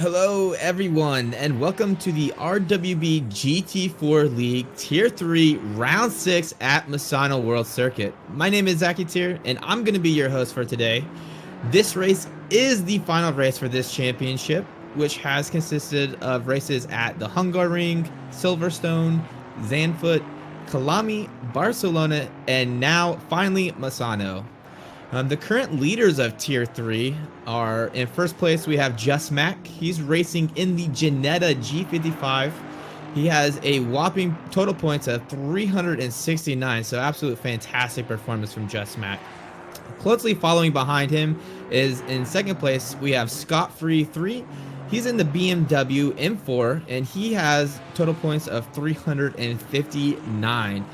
Hello everyone and welcome to the RWB GT4 League Tier 3 Round 6 at Misano World Circuit. My name is Zaki Tier and I'm going to be your host for today. This race is the final race for this championship, which has consisted of races at the Hungaroring, Silverstone, Zandvoort, Kalami, Barcelona, and now finally Misano. The current leaders of Tier 3 are, in first place, we have Just Mac. He's racing in the Ginetta G55. He has a whopping total points of 369, so absolute fantastic performance from Just Mac. Closely following behind him is, in second place, we have Scott Free 3. He's in the BMW M4, and he has total points of 359.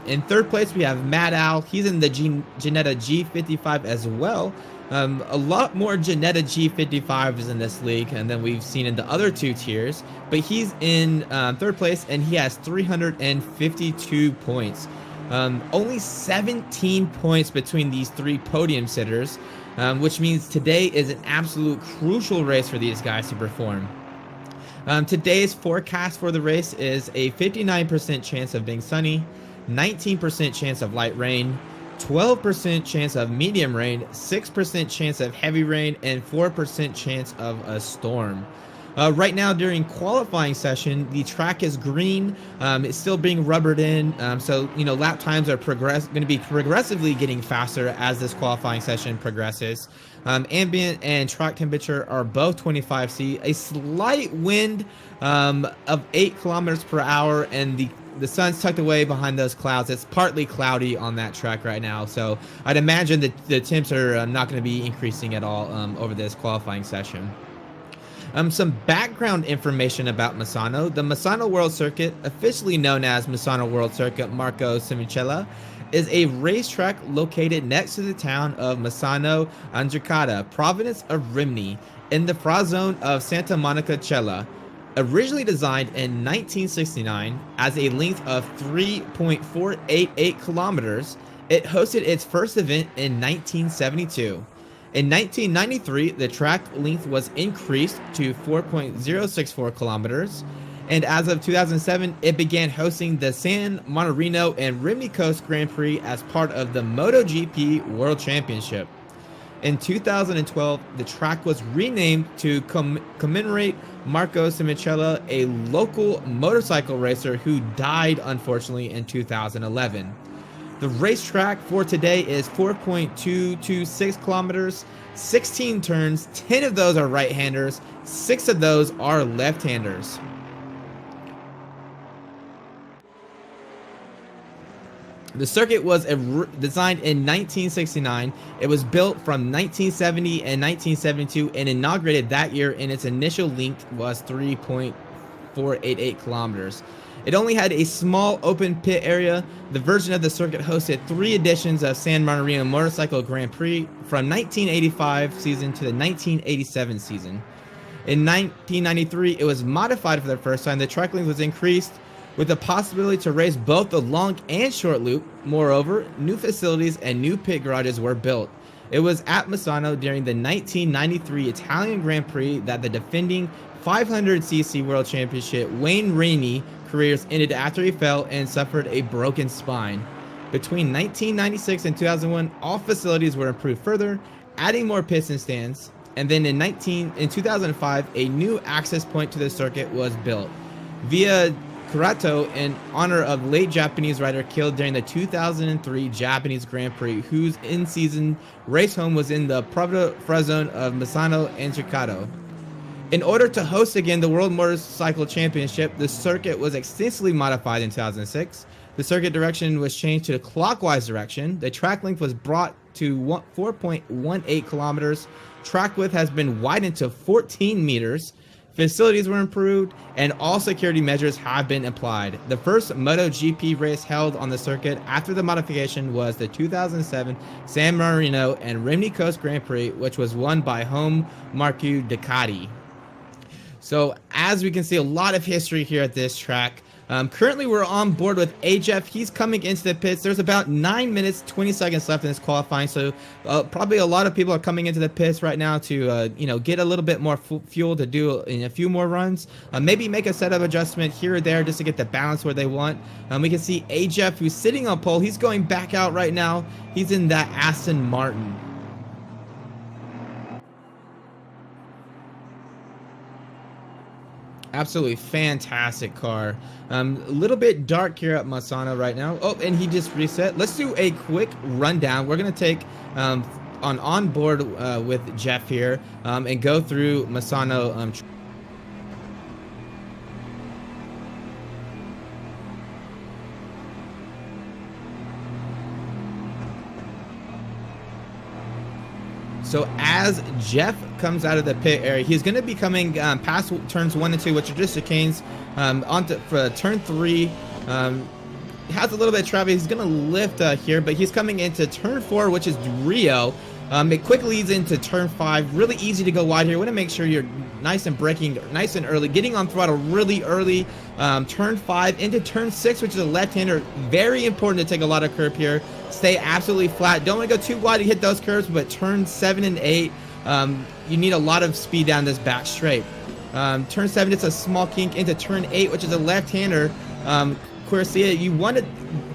In third place, we have Mad Al. He's in the Ginetta G55 as well. A lot more Ginetta G55s in this league than we've seen in the other two tiers. But he's in third place, and he has 352 points. Only 17 points between these three podium sitters, which means today is an absolute crucial race for these guys to perform. Today's forecast for the race is a 59% chance of being sunny, 19% chance of light rain, 12% chance of medium rain, 6% chance of heavy rain, and 4% chance of a storm. Right now during qualifying session, the track is green. It's still being rubbered in, so lap times are going to be progressively getting faster as this qualifying session progresses. Ambient and track temperature are both 25°, a slight wind of 8 kilometers per hour, and the sun's tucked away behind those clouds. It's partly cloudy on that track right now, so I'd imagine that the temps are not going to be increasing at all over this qualifying session. Some background information about Misano. The Misano World Circuit, officially known as Misano World Circuit Marco Semicella, is a racetrack located next to the town of Misano Andricata, province of Rimini, in the Fra zone of Santa Monica Cella. Originally designed in 1969 as a length of 3.488 kilometers, it hosted its first event in 1972. In 1993, the track length was increased to 4.064 kilometers, and as of 2007, it began hosting the San Marino and Rimini Coast Grand Prix as part of the MotoGP World Championship. In 2012, the track was renamed to commemorate Marco Semicella, a local motorcycle racer who died unfortunately in 2011. The racetrack for today is 4.226 kilometers, 16 turns, 10 of those are right-handers, 6 of those are left-handers. The circuit was designed in 1969. It was built from 1970 and 1972 and inaugurated that year, and its initial length was 3.488 kilometers. It only had a small open pit area. The version of the circuit hosted 3 editions of San Marino Motorcycle Grand Prix from 1985 season to the 1987 season. In 1993, it was modified for the first time. The track length was increased with the possibility to race both the long and short loop. Moreover, new facilities and new pit garages were built. It was at Misano during the 1993 Italian Grand Prix that the defending 500cc World Championship Wayne Rainey careers ended after he fell and suffered a broken spine. Between 1996 and 2001, all facilities were improved further, adding more pits and stands. And then in 2005, a new access point to the circuit was built via Kurato in honor of late Japanese rider killed during the 2003 Japanese Grand Prix, whose in-season race home was in the Fra zone of Misano Andricata. In order to host again the World Motorcycle Championship, the circuit was extensively modified in 2006. The circuit direction was changed to the clockwise direction. The track length was brought to 4.18 kilometers. Track width has been widened to 14 meters. Facilities were improved, and all security measures have been applied. The first MotoGP race held on the circuit after the modification was the 2007 San Marino and Rimini Coast Grand Prix, which was won by home Marco Ducati. So as we can see, a lot of history here at this track. Currently, we're on board with AJF. He's coming into the pits. There's about 9 minutes, 20 seconds left in this qualifying, so probably a lot of people are coming into the pits right now to, get a little bit more fuel to do in a few more runs. Maybe make a setup adjustment here or there just to get the balance where they want. We can see AJF, who's sitting on pole. He's going back out right now. He's in that Aston Martin. Absolutely fantastic car. A little bit dark here at Misano right now. Oh, and he just reset. Let's do a quick rundown. We're going to take on board with Jeff here and go through Misano. So as Jeff comes out of the pit area, he's going to be coming past turns 1 and 2, which are just chicanes, onto for turn 3. Has a little bit of traffic. He's going to lift here, but he's coming into turn 4, which is Rio. It quickly leads into turn 5. Really easy to go wide here. Want to make sure you're nice and braking nice and early, getting on throttle really early. Turn 5 into turn 6, which is a left-hander. Very important to take a lot of curb here. Stay absolutely flat. Don't want to go too wide to hit those curves, but turn 7 and 8, you need a lot of speed down this back straight. Turn 7, it's a small kink into turn 8, which is a left-hander. Corsia, you want to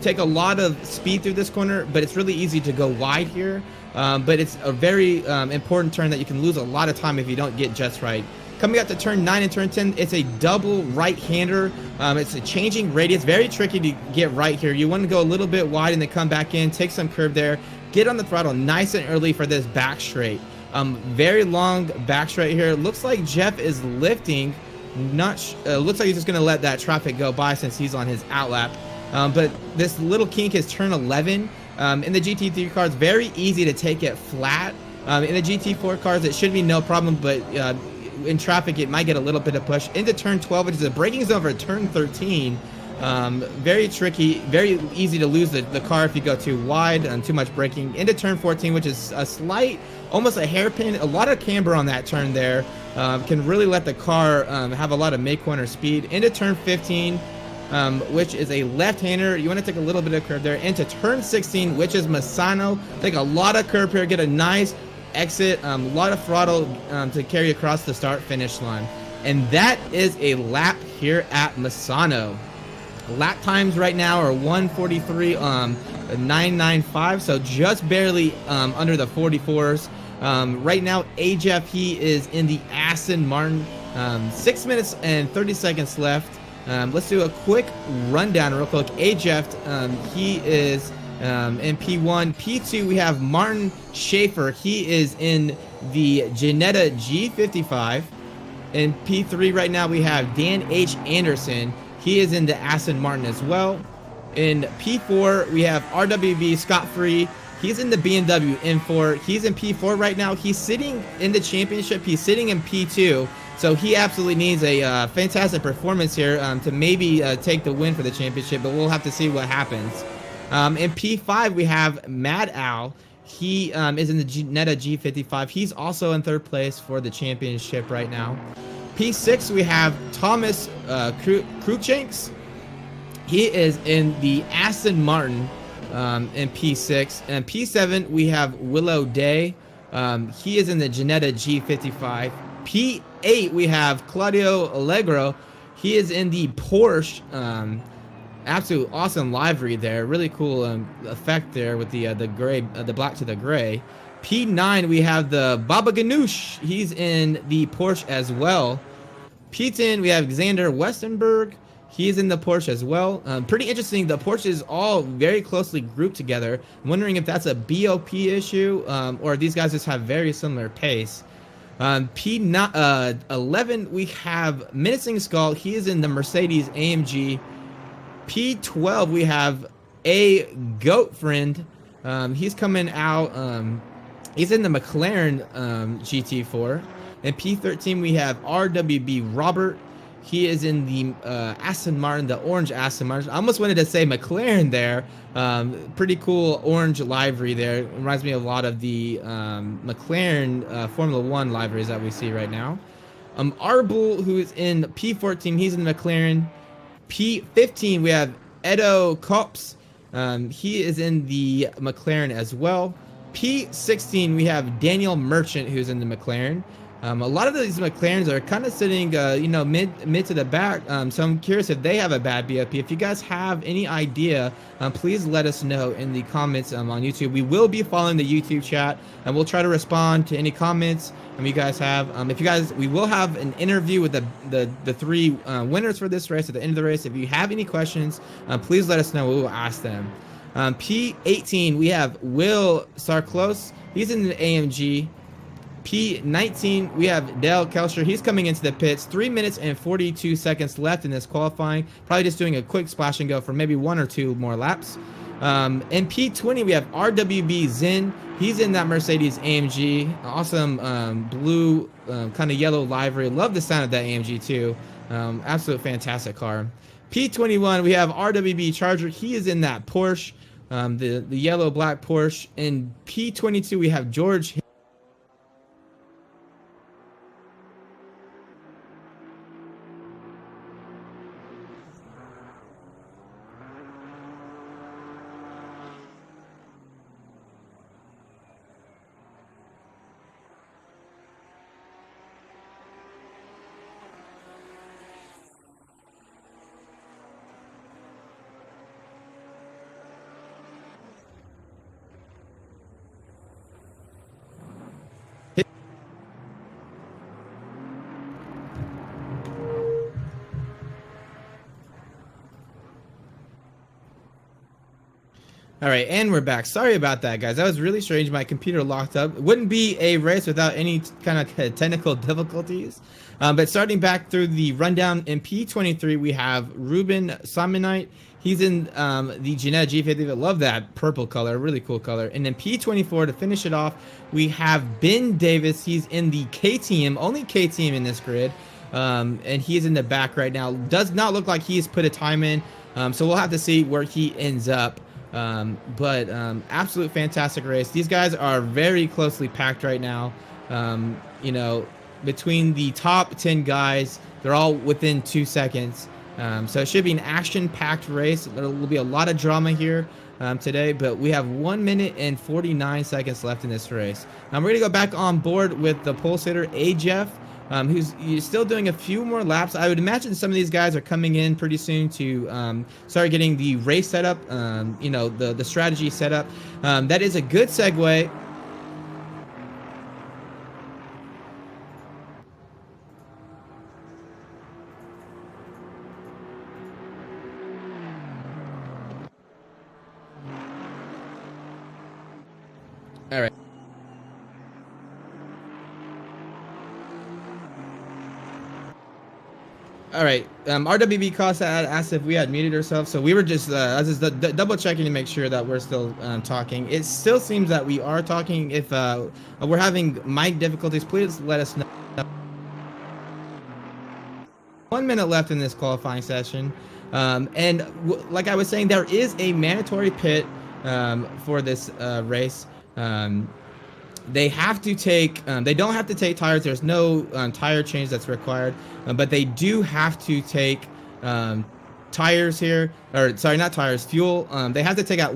take a lot of speed through this corner, but it's really easy to go wide here. But it's a very important turn that you can lose a lot of time if you don't get just right. Coming up to turn 9 and turn 10, it's a double right-hander. It's a changing radius. Very tricky to get right here. You want to go a little bit wide and then come back in, take some curb there, get on the throttle nice and early for this back straight. Very long back straight here. Looks like Jeff is lifting. Looks like he's just going to let that traffic go by since he's on his outlap. But this little kink is turn 11. In the GT3 cars, very easy to take it flat. In the GT4 cars, it should be no problem, but in traffic, it might get a little bit of push. Into turn 12, which is a braking zone for turn 13. Very tricky, very easy to lose the car if you go too wide and too much braking. Into turn 14, which is a slight, almost a hairpin, a lot of camber on that turn there. Can really let the car have a lot of mid-corner speed. Into turn 15, which is a left-hander. You want to take a little bit of curve there. Into turn 16, which is Misano. Take a lot of curve here, get a nice exit, a lot of throttle to carry across the start-finish line. And that is a lap here at Misano. Lap times right now are 1:43.995, so just barely under the 44s. Right now, AJF, he is in the Aston Martin. 6 minutes and 30 seconds left. Let's do a quick rundown real quick. AJF, he is in P1. P2, we have Martin Schaefer. He is in the Ginetta G55. In P3 right now, we have Dan H. Anderson. He is in the Aston Martin as well. In P4, we have RWB Scott Free. He's in the BMW M4. He's in P4 right now. He's sitting in the championship. He's sitting in P2. So he absolutely needs a fantastic performance here to maybe take the win for the championship, but we'll have to see what happens. In P5, we have Mad Al. He is in the Ginetta G55. He's also in 3rd place for the championship right now. P6, we have Thomas Cruikshanks. He is in the Aston Martin in P6. And P7, we have Willow Day. He is in the Ginetta G55. P8, we have Claudio Allegro. He is in the Porsche. Absolute awesome livery there. Really cool effect there with the gray, the black to the gray. P9, we have the Baba Ganoush. He's in the Porsche as well. P10, we have Xander Westenberg. He's in the Porsche as well. Pretty interesting. The Porsche is all very closely grouped together. I'm wondering if that's a BOP issue or these guys just have very similar pace. P11, we have Menacing Skull. He is in the Mercedes AMG. P12, we have a Goat Friend. He's coming out. He's in the McLaren GT4. And P13, we have RWB Robert. He is in the Aston Martin, the orange Aston Martin. I almost wanted to say McLaren there. Pretty cool orange livery there. Reminds me a lot of the McLaren Formula 1 liveries that we see right now. Arbul, who is in P14, he's in the McLaren. P15, we have Edo Kops. He is in the McLaren as well. P16, we have Daniel Merchant, who's in the McLaren. A lot of these McLarens are kind of sitting, mid to the back. So I'm curious if they have a bad BOP. If you guys have any idea, please let us know in the comments on YouTube. We will be following the YouTube chat, and we'll try to respond to any comments you guys have. We will have an interview with the three winners for this race at the end of the race. If you have any questions, please let us know. We will ask them. P18, we have Will Sarklos. He's in the AMG. P19, we have Dale Kelcher. He's coming into the pits. 3 minutes and 42 seconds left in this qualifying. Probably just doing a quick splash and go for maybe 1 or 2 more laps. In P20, we have RWB Zin. He's in that Mercedes AMG. Awesome blue, kind of yellow livery. Love the sound of that AMG too. Absolute fantastic car. P21, we have RWB Charger. He is in that Porsche, the yellow-black Porsche. In P22, we have George. All right, and we're back. Sorry about that, guys. That was really strange. My computer locked up. It wouldn't be a race without any kind of technical difficulties. But starting back through the rundown, in P23, we have Ruben Simonite. He's in the Ginetta G50. I love that purple color. Really cool color. And then P24, to finish it off, we have Ben Davis. He's in the KTM, only KTM in this grid. And he's in the back right now. Does not look like he's put a time in. So we'll have to see where he ends up. Absolute fantastic race. These guys are very closely packed right now. Between the top 10 guys, they're all within 2 seconds. So it should be an action-packed race. There will be a lot of drama here today, but we have 1 minute and 49 seconds left in this race. We're going to go back on board with the pole sitter, Jeff. Who's still doing a few more laps. I would imagine some of these guys are coming in pretty soon to start getting the race set up, the strategy set up. That is a good segue. All right. All right. RWB Costa asked if we had muted ourselves, so we were just double checking to make sure that we're still talking. It still seems that we are talking. If we're having mic difficulties, please let us know. 1 minute left in this qualifying session, like I was saying, there is a mandatory pit for this race. They have to take, they don't have to take tires. There's no tire change that's required, but they do have to take tires here, or sorry, not tires, fuel. They have to take out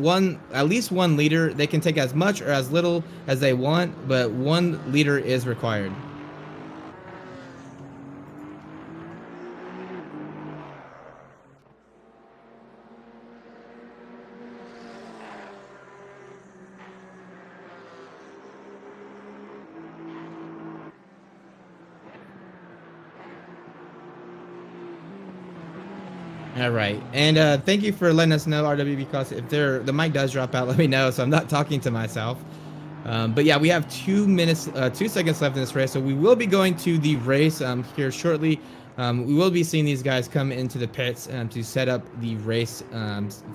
at least 1 liter. They can take as much or as little as they want, but 1 liter is required. All right, and thank you for letting us know, RW, because if the mic does drop out, let me know so I'm not talking to myself. But yeah, we have 2 minutes, 2 seconds left in this race, so we will be going to the race here shortly. We will be seeing these guys come into the pits to set up the race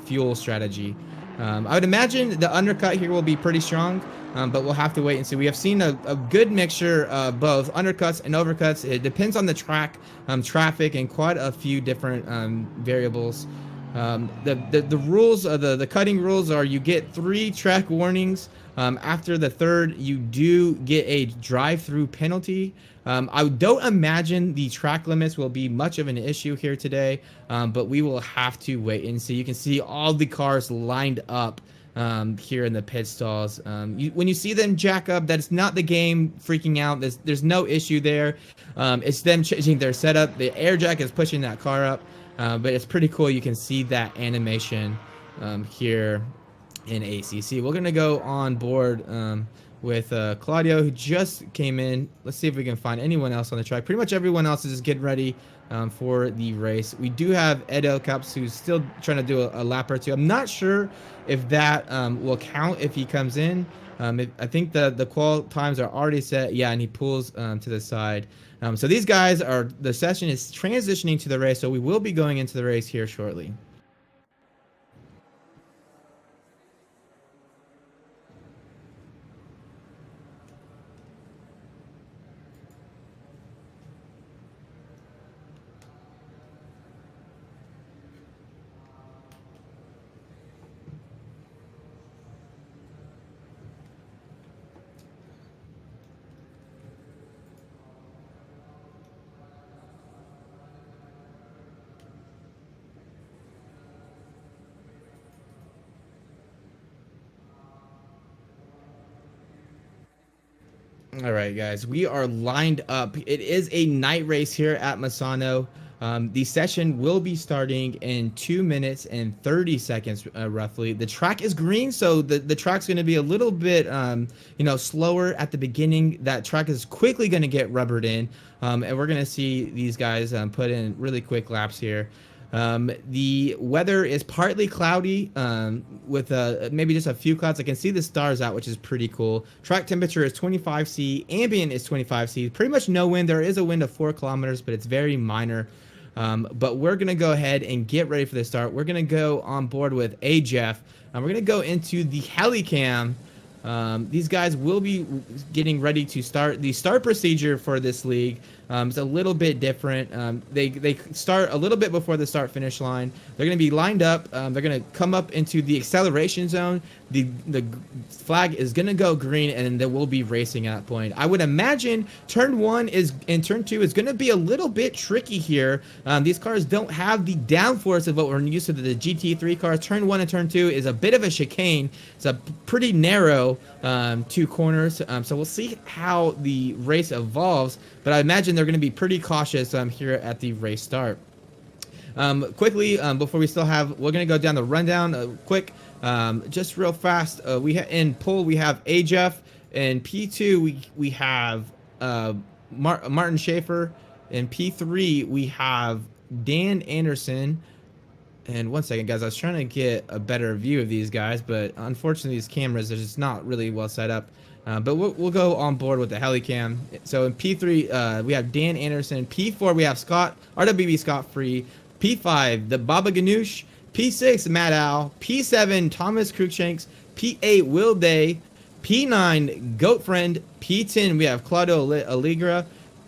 fuel strategy. I would imagine the undercut here will be pretty strong, but we'll have to wait and see. We have seen a good mixture of both undercuts and overcuts. It depends on the track, traffic, and quite a few different variables. The rules, the cutting rules are you get 3 track warnings. After the third, you do get a drive-through penalty. I don't imagine the track limits will be much of an issue here today, but we will have to wait and see. You can see all the cars lined up here in the pit stalls. When you see them jack up, that's not the game freaking out. There's no issue there. It's them changing their setup. The air jack is pushing that car up, but it's pretty cool. You can see that animation here in ACC. We're gonna go on board with Claudio, who just came in. Let's see if we can find anyone else on the track. Pretty much everyone else is just getting ready for the race. We do have Ed Elcaps, who's still trying to do a lap or two. I'm not sure if that will count if he comes in. I think the qual times are already set. Yeah, and he pulls to the side. So these guys the session is transitioning to the race, so we will be going into the race here shortly. All right, guys, we are lined up. It is a night race here at Misano. The session will be starting in 2 minutes and 30 seconds, roughly. The track is green, so the track's going to be a little bit, slower at the beginning. That track is quickly going to get rubbered in, and we're going to see these guys put in really quick laps here. The weather is partly cloudy with maybe just a few clouds. I can see the stars out, which is pretty cool. Track temperature is 25 C. Ambient is 25 C. Pretty much no wind. There is a wind of 4 kilometers, but it's very minor. But we're going to go ahead and get ready for the start. We're going to go on board with Jeff. We're going to go into the helicam. These guys will be getting ready to start. The start procedure for this league is a little bit different. They start a little bit before the start finish line. They're going to be lined up. They're going to come up into the acceleration zone. The flag is going to go green, and then they will be racing at that point. I would imagine turn 1 and turn 2 is going to be a little bit tricky here. These cars don't have the downforce of what we're used to the GT3 cars. Turn 1 and turn 2 is a bit of a chicane. It's a pretty narrow 2 corners. So we'll see how the race evolves, but I imagine they're going to be pretty cautious here at the race start. Quickly, before we're going to go down the rundown quick. Just real fast, in pole we have Jeff, in P2 we have Martin Schaefer, in P3 we have Dan Anderson. And one second, guys, I was trying to get a better view of these guys, but unfortunately these cameras are just not really well set up. But we'll go on board with the helicam. So in P3 we have Dan Anderson. P4 we have RWB Scott Free. P5 the Baba Ganoush. P6 Matt Al. P7 Thomas Cruikshanks. P8 Will Day. P9 Goat Friend. P10 we have Claudio Allegra.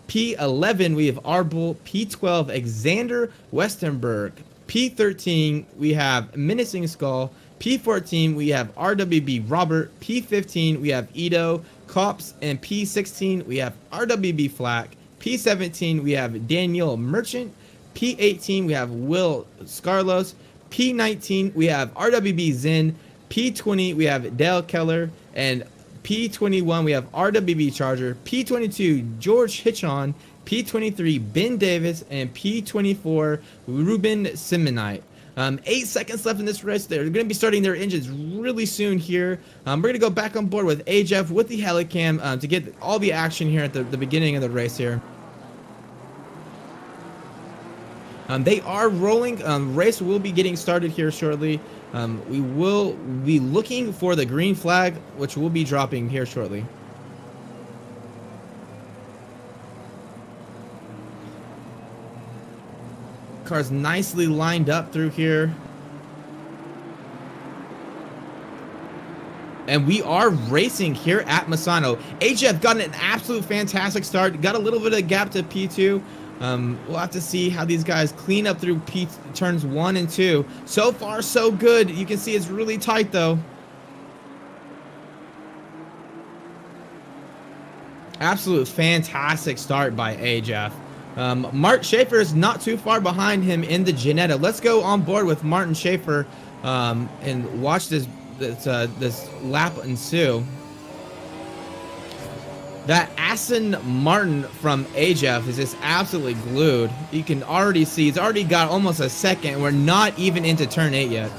P11 we have Arbol. P12 Xander Westenberg. P13 we have Menacing Skull. P14 we have RWB Robert. P15 we have Ito Cops, and P16 we have RWB Flack. P17 we have Daniel Merchant. P18 we have Will Scarlos. P19 we have RWB Zen. P20 we have Dale Keller, and P21 we have RWB Charger. P22 George Hitchon. P23 Ben Davis, and P24 Ruben Simonite. 8 seconds left in this race. They're going to be starting their engines really soon here. We're going to go back on board with Jeff with the helicam to get all the action here at the beginning of the race here. They are rolling. Race will be getting started here shortly. We will be looking for the green flag, which will be dropping here shortly. Cars nicely lined up through here. And we are racing here at Misano. HF got an absolute fantastic start. Got a little bit of gap to P2. We'll have to see how these guys clean up through turns 1 and 2. So far, so good. You can see it's really tight, though. Absolute fantastic start by AJF. Mark Schaefer is not too far behind him in the Ginetta. Let's go on board with Martin Schaefer and watch this lap ensue. That Aston Martin from AJF is just absolutely glued. You can already see he's already got almost a second. We're not even into turn 8 yet.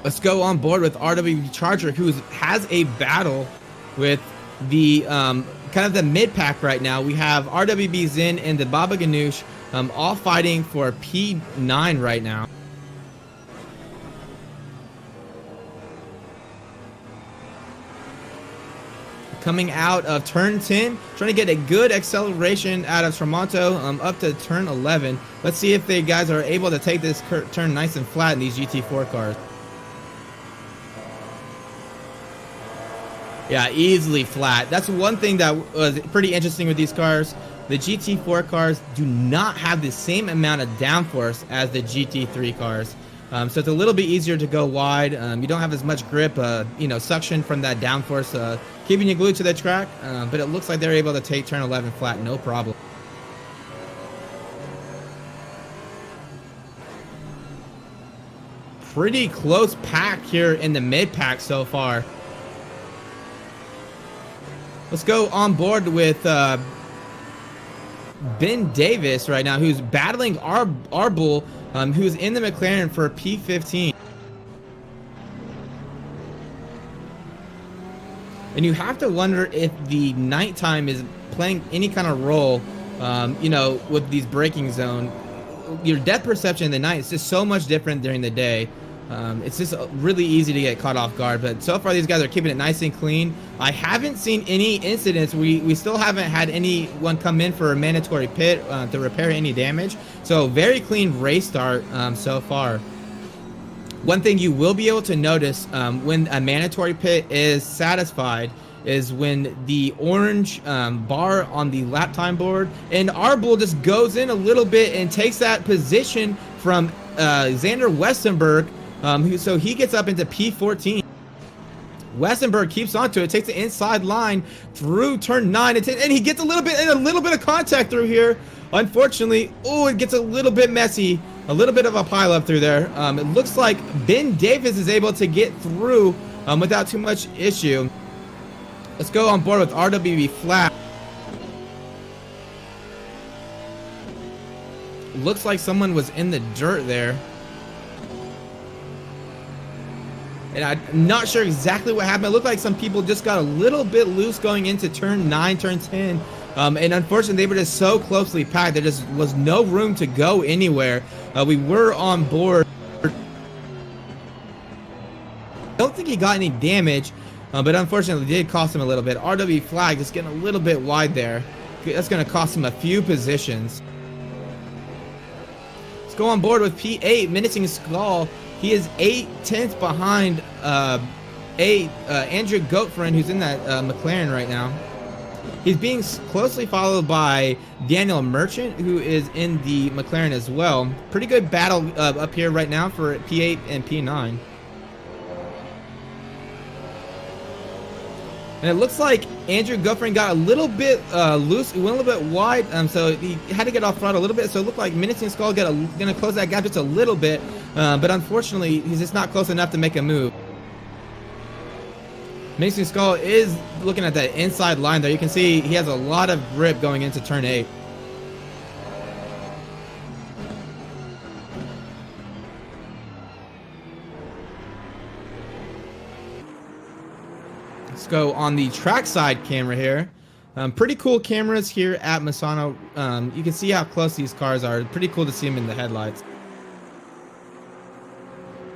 Let's go on board with RWB Charger, who has a battle with the kind of the mid pack right now. We have RWB Zin and the Baba Ganoush all fighting for P9 right now. Coming out of turn 10, trying to get a good acceleration out of Tramonto up to turn 11. Let's see if the guys are able to take this turn nice and flat in these GT4 cars. Yeah, easily flat. That's one thing that was pretty interesting with these cars. The GT4 cars do not have the same amount of downforce as the GT3 cars. So it's a little bit easier to go wide. You don't have as much grip, suction from that downforce, keeping you glued to the track. But it looks like they're able to take turn 11 flat, no problem. Pretty close pack here in the mid pack so far. Let's go on board with Ben Davis right now, who's battling Arbul, who's in the McLaren for P15. And you have to wonder if the nighttime is playing any kind of role, with these braking zone. Your depth perception in the night is just so much different during the day. It's just really easy to get caught off guard, but so far these guys are keeping it nice and clean. I haven't seen any incidents. We still haven't had anyone come in for a mandatory pit to repair any damage. So very clean race start so far. One thing you will be able to notice when a mandatory pit is satisfied is when the orange bar on the lap time board and Arbul just goes in a little bit and takes that position from Xander Westenberg. So he gets up into P14. Westenberg keeps onto it, takes the inside line through turn 9 and 10, and he gets a little bit of contact through here. Unfortunately, it gets a little bit messy, a little bit of a pileup through there. It looks like Ben Davis is able to get through without too much issue. Let's go on board with RWB Flat. Looks like someone was in the dirt there. And I'm not sure exactly what happened. It looked like some people just got a little bit loose going into turn 9, turn 10. And unfortunately, they were just so closely packed. There just was no room to go anywhere. We were on board. I don't think he got any damage, but unfortunately, it did cost him a little bit. RW Flag just getting a little bit wide there. That's going to cost him a few positions. Let's go on board with P8, Menacing Skull. He is 8/10 behind Andrew Goatfriend, who's in that McLaren right now. He's being closely followed by Daniel Merchant, who is in the McLaren as well. Pretty good battle up here right now for P8 and P9. And it looks like Andrew Goffrin got a little bit loose. He went a little bit wide, so he had to get off throttle a little bit. So it looked like Menacing Skull going to close that gap just a little bit. But unfortunately, he's just not close enough to make a move. Menacing Skull is looking at that inside line there. You can see he has a lot of grip going into turn 8. Let's go on the trackside camera here. Pretty cool cameras here at Misano. You can see how close these cars are. Pretty cool to see them in the headlights.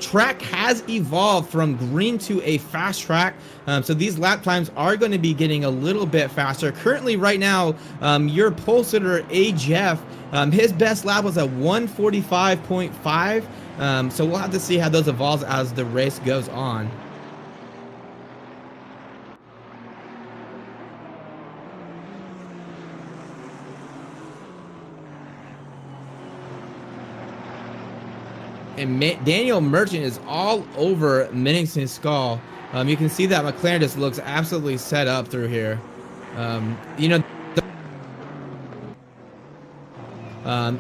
track has evolved from green to a fast track. So these lap times are going to be getting a little bit faster. Currently, right now, your pole sitter, AJF, his best lap was at 145.5. So we'll have to see how those evolve as the race goes on. And Daniel Merchant is all over Minningson's skull. You can see that McLaren just looks absolutely set up through here. You know,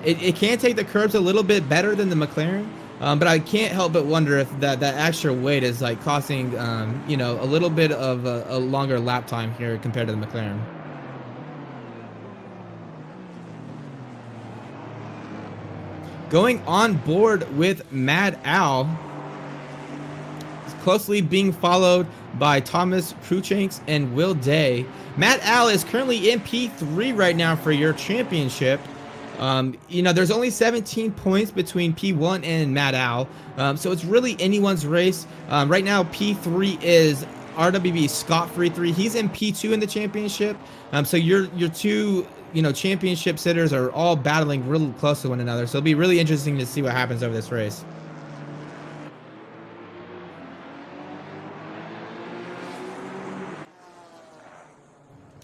it can take the curbs a little bit better than the McLaren, but I can't help but wonder if that extra weight is like costing, you know, a little bit of a longer lap time here compared to the McLaren. Going on board with Mad Al, closely being followed by Thomas Cruikshanks and Will Day. Mad Al is currently in P3 right now for your championship. You know, there's only 17 points between P1 and Mad Al, so it's really anyone's race. Right now, P3 is RWB Scott Free 3. He's in P2 in the championship. So your two, you know, championship sitters are all battling really close to one another. So it'll be really interesting to see what happens over this race.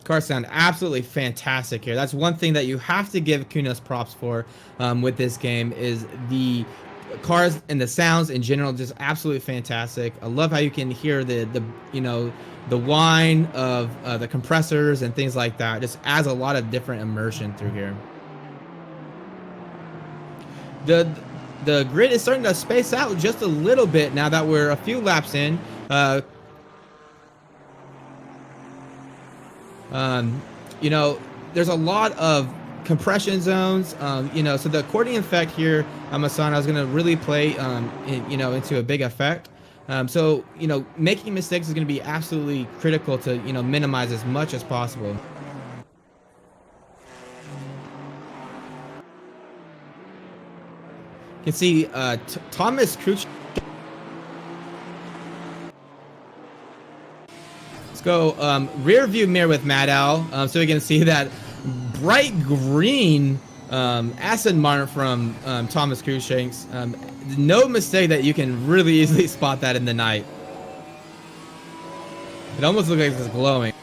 Cars sound absolutely fantastic here. That's one thing that you have to give Kunos props for with this game, is the cars and the sounds in general, just absolutely fantastic. I love how you can hear the you know, the whine of the compressors and things like that. Just adds a lot of different immersion through here. The grid is starting to space out just a little bit now that we're a few laps in. You know, there's a lot of compression zones, you know, so the accordion effect here, Masana, is going to really play, you know, into a big effect. So, you know, making mistakes is going to be absolutely critical to, you know, minimize as much as possible. You can see Thomas Cruikshanks. Go rear view mirror with Mad Al, so we can see that bright green acid mark from Thomas Cruikshanks. No mistake that you can really easily spot that in the night. It almost looks like it's glowing.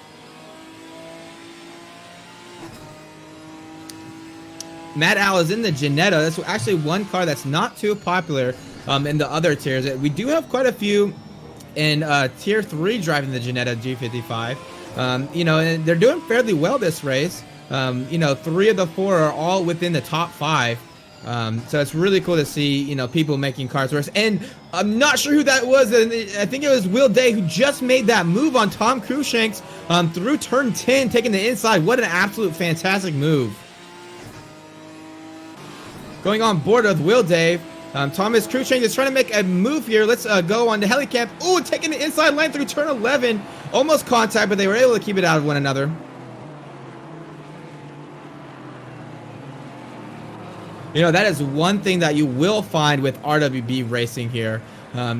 Mad Al is in the Ginetta. That's actually one car that's not too popular in the other tiers. We do have quite a few in tier 3 driving the Ginetta G55. You know, and they're doing fairly well this race. You know, 3 of the 4 are all within the top 5. So it's really cool to see, you know, people making cars worse. And I'm not sure who that was. I think it was Will Day who just made that move on Tom Cruikshanks through turn 10, taking the inside. What an absolute fantastic move. Going on board with Will Day. Thomas Cruikshanks is trying to make a move here. Let's go on to Helicamp. Oh, taking the inside line through turn 11. Almost contact, but they were able to keep it out of one another. You know, that is one thing that you will find with RWB racing here.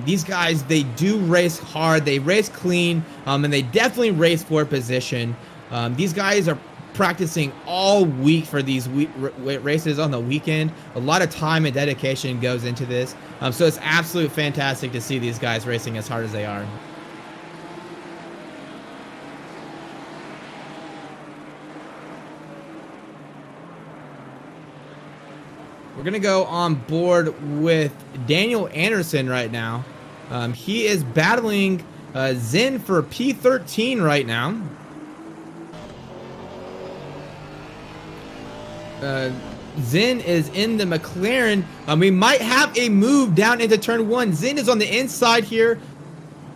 These guys, they do race hard. They race clean, and they definitely race for position. These guys are practicing all week for these races on the weekend. A lot of time and dedication goes into this, so it's absolutely fantastic to see these guys racing as hard as they are. We're gonna go on board with Daniel Anderson right now. He is battling Zen for P13 right now. Zen is in the McLaren. We might have a move down into turn 1. Zen is on the inside here.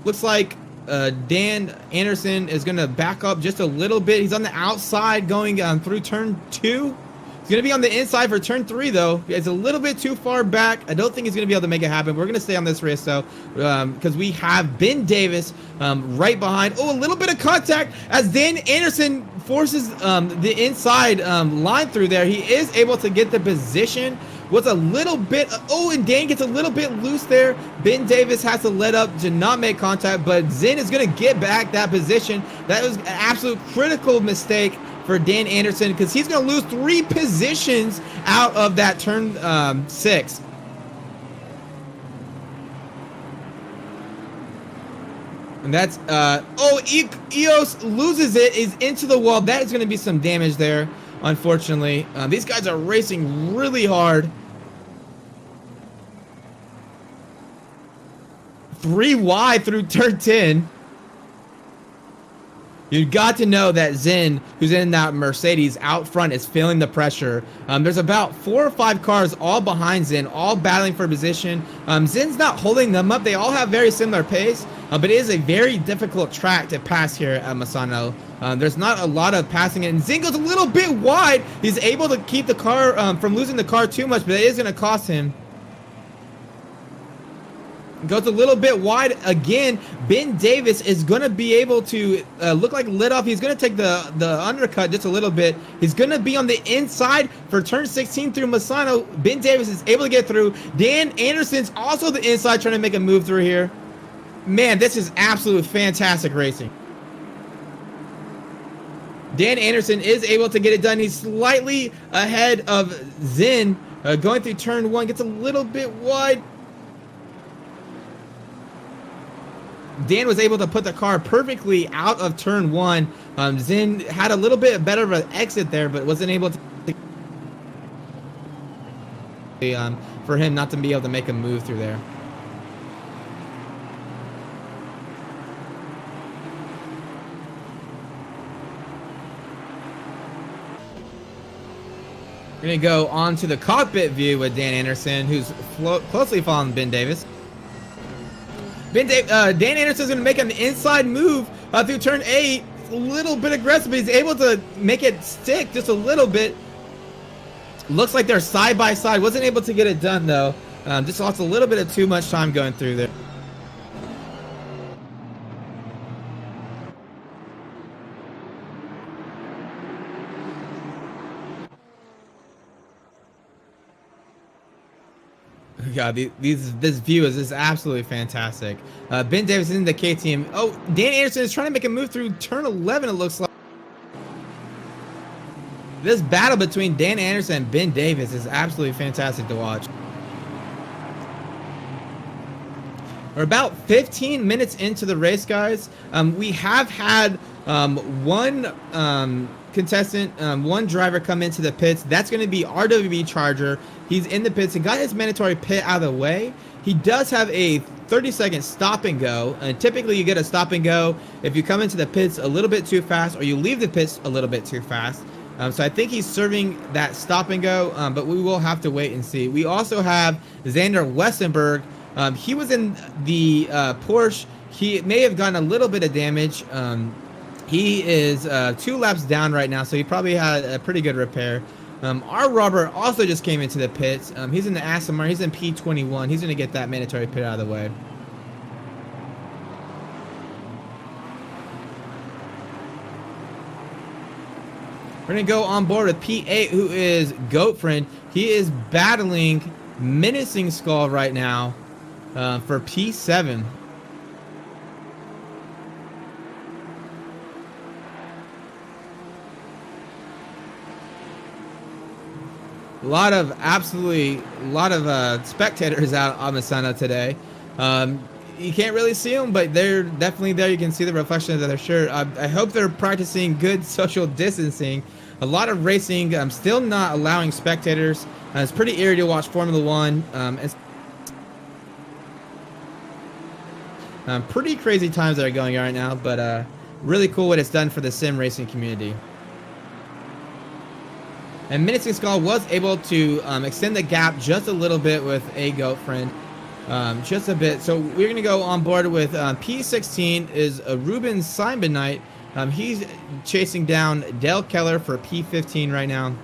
Looks like Dan Anderson is going to back up just a little bit. He's on the outside going through turn 2. He's going to be on the inside for turn 3, though. It's a little bit too far back. I don't think he's going to be able to make it happen. We're going to stay on this race, though, because we have Ben Davis right behind. Oh, a little bit of contact as Dan Anderson forces the inside line through there. He is able to get the position was a little bit, oh, and Dan gets a little bit loose there. Ben Davis has to let up to not make contact, but Zinn is going to get back that position. That was an absolute critical mistake for Dan Anderson, because he's going to lose 3 positions out of that turn 6. And that's, Eos loses it, is into the wall. That is going to be some damage there, unfortunately. These guys are racing really hard. 3 wide through turn 10. You got to know that Zinn, who's in that Mercedes out front, is feeling the pressure. There's about 4 or 5 cars all behind Zinn, all battling for position. Zinn's not holding them up. They all have very similar pace, but it is a very difficult track to pass here at Misano. There's not a lot of passing, and Zinn goes a little bit wide. He's able to keep the car from losing the car too much, but it is going to cost him. Goes a little bit wide again. Ben Davis is going to be able to look like lit off. He's going to take the undercut just a little bit. He's going to be on the inside for turn 16 through Misano. Ben Davis is able to get through. Dan Anderson's also the inside trying to make a move through here. Man, this is absolute fantastic racing. Dan Anderson is able to get it done. He's slightly ahead of Zinn. Going through turn 1, gets a little bit wide. Dan was able to put the car perfectly out of turn 1. Zinn had a little bit better of an exit there, but wasn't able to for him not to be able to make a move through there. We're going to go on to the cockpit view with Dan Anderson, who's closely following Ben Davis. Dan Anderson's going to make an inside move through turn 8. A little bit aggressive, but he's able to make it stick just a little bit. Looks like they're side by side. Wasn't able to get it done, though. Just lost a little bit of too much time going through there. God, this view is absolutely fantastic. Ben Davis is in the KTM. Oh, Dan Anderson is trying to make a move through turn 11, it looks like. This battle between Dan Anderson and Ben Davis is absolutely fantastic to watch. We're about 15 minutes into the race, guys. We have had one contestant, one driver come into the pits. That's going to be RWB Charger. He's in the pits and got his mandatory pit out of the way. He does have a 30-second stop and go, and typically you get a stop and go if you come into the pits a little bit too fast or you leave the pits a little bit too fast. So I think he's serving that stop and go, but we will have to wait and see. We also have Xander Westenberg. He was in the Porsche. He may have gotten a little bit of damage. He is 2 laps down right now, so he probably had a pretty good repair. Our Robert also just came into the pits. He's in the Aston Martin. He's in P21. He's going to get that mandatory pit out of the way. We're going to go on board with P8, who is Goatfriend. He is battling Menacing Skull right now for P7. A lot of spectators out on Misano today. You can't really see them, but they're definitely there. You can see the reflection of their shirt. I hope they're practicing good social distancing. A lot of racing. I'm still not allowing spectators. It's pretty eerie to watch Formula One. Pretty crazy times that are going on right now, but really cool what it's done for the sim racing community. And Menacing Skull was able to extend the gap just a little bit with a Goatfriend. Just a bit. So we're going to go on board with P16 is Ruben Simonite. He's chasing down Dale Keller for P15 right now.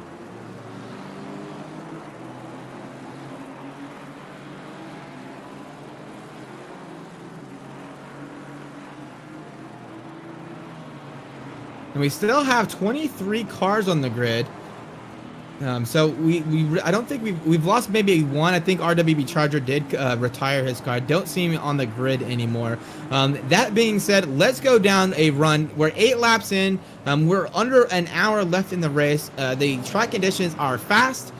And we still have 23 cars on the grid. So I don't think we've lost maybe one. I think RWB Charger did retire his car. Don't see him on the grid anymore. That being said, let's go down a run. We're 8 laps in. We're under an hour left in the race. The track conditions are fast.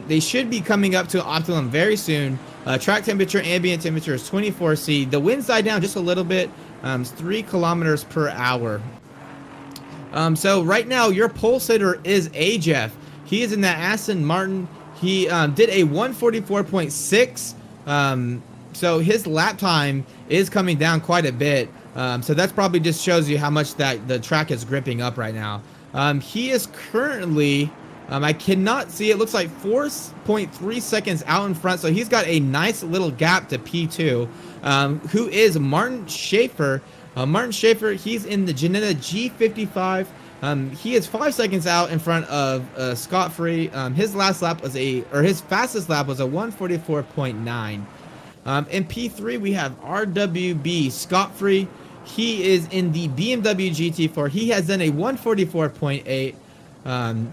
They should be coming up to optimum very soon. Track temperature, ambient temperature is 24°C. The wind's died down just a little bit. It's 3 kilometers per hour. So right now your pole sitter is Jeff. He is in that Aston Martin. He did a 144.6. So his lap time is coming down quite a bit. So that's probably just shows you how much that the track is gripping up right now. He is currently, I cannot see, it looks like 4.3 seconds out in front. So he's got a nice little gap to P2, who is Martin Schaefer. Martin Schaefer, he's in the Ginetta G55. He is 5 seconds out in front of Scott Free. His last lap was his fastest lap was a 144.9. In P3 we have RWB Scott Free. He is in the BMW GT4. He has done a 144.8.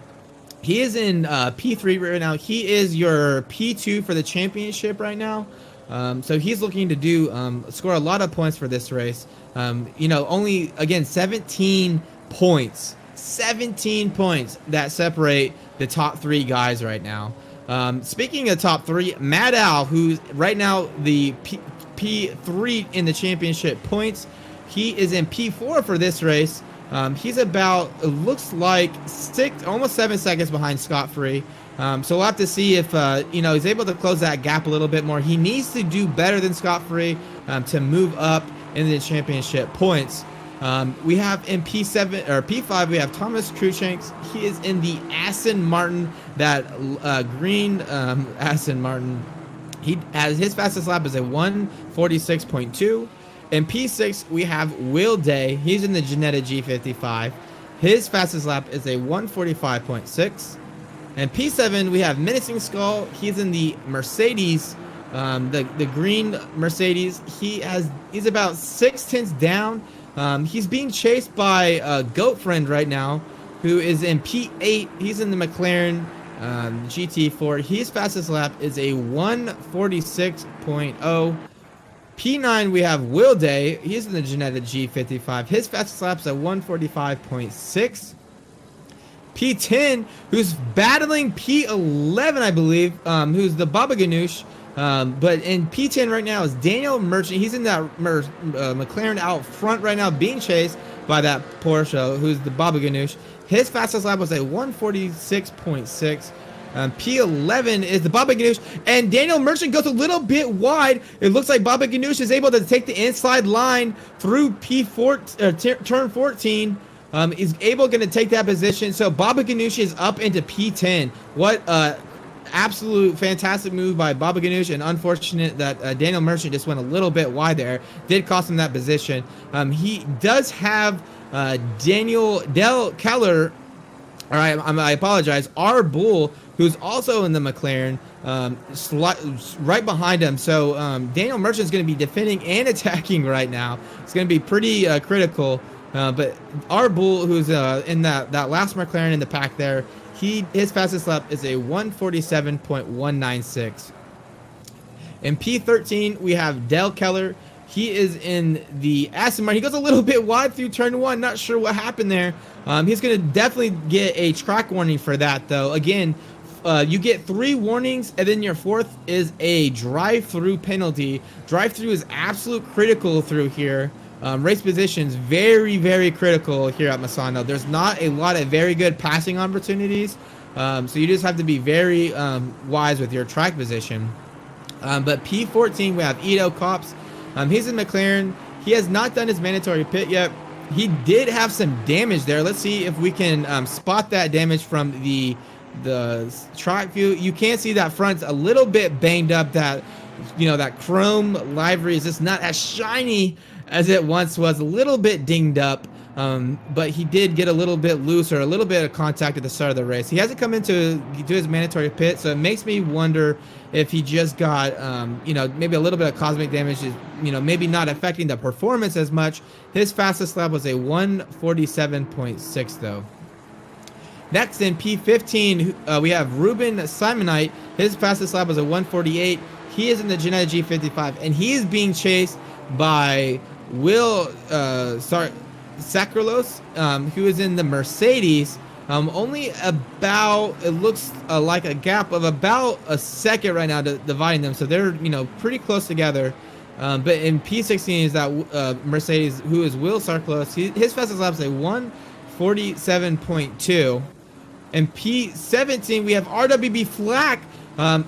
He is in P3 right now. He is your P2 for the championship right now. So he's looking to score a lot of points for this race. Only, again, 17 points that separate the top 3 guys right now. Speaking of top 3, Mad Al, who's right now the P3 in the championship points, he is in P4 for this race. He's about, it looks like almost 7 seconds behind Scott Free. So we'll have to see if he's able to close that gap a little bit more. He needs to do better than Scott Free to move up in the championship points. We have in P7 or P5 we have Thomas Cruikshanks. He is in the Aston Martin, that green Aston Martin. His fastest lap is a 146.2. In P6 we have Will Day. He's in the Ginetta G55. His fastest lap is a 145.6. And P7 we have Menacing Skull. He's in the Mercedes, the green Mercedes. He's about 6/10 down. He's being chased by Goat Friend right now, who is in P8. He's in the McLaren GT4. His fastest lap is a 146.0. P9 we have Will Day. He's in the Ginetta G55. His fastest lap is a 145.6. P10, who's battling P11, I believe, who's the Baba Ganoush. But in P10 right now is Daniel Merchant. He's in that McLaren out front right now, being chased by that Porsche, who's the Baba Ganoush. His fastest lap was a 146.6. P11 is the Baba Ganoush, and Daniel Merchant goes a little bit wide. It looks like Baba Ganoush is able to take the inside line through P4, turn 14. Is going to take that position. So Baba Ganoush is up into P10. What absolute fantastic move by Baba Ganoush, and unfortunate that Daniel Merchant just went a little bit wide there. Did cost him that position. He does have Dale Keller, I apologize, R. Bull, who's also in the McLaren, right behind him. So Daniel Merchant is going to be defending and attacking right now. It's going to be pretty critical. But R. Bull, who's in that last McLaren in the pack there, his fastest lap is a 147.196. In P13, we have Dale Keller. He is in the Aston Martin. He goes a little bit wide through turn 1. Not sure what happened there. He's going to definitely get a track warning for that, though. Again, you get 3 warnings, and then your 4th is a drive-through penalty. Drive-through is absolute critical through here. Race positions very, very critical here at Misano. There's not a lot of very good passing opportunities, so you just have to be very wise with your track position. But P14 we have Edo Cops. He's in McLaren. He has not done his mandatory pit yet. He did have some damage there. Let's see if we can spot that damage from the track view. You can see that front's a little bit banged up. That that chrome livery is just not as shiny as it once was, a little bit dinged up, but he did get a little bit loose, or a little bit of contact at the start of the race. He hasn't come into do his mandatory pit, so it makes me wonder if he just got, maybe a little bit of cosmic damage, is, maybe not affecting the performance as much. His fastest lap was a 147.6 though. Next in P15, we have Ruben Simonite. His fastest lap was a 1:48. He is in the Ginetta G55, and he is being chased by Will Sacralos, who is in the Mercedes. Only about, it looks like a gap of about a second right now dividing them. So they're, pretty close together. But in P16 is that Mercedes, who is Will Sacralos. His fastest lap is a 1:47.2. In P17, we have RWB Flack,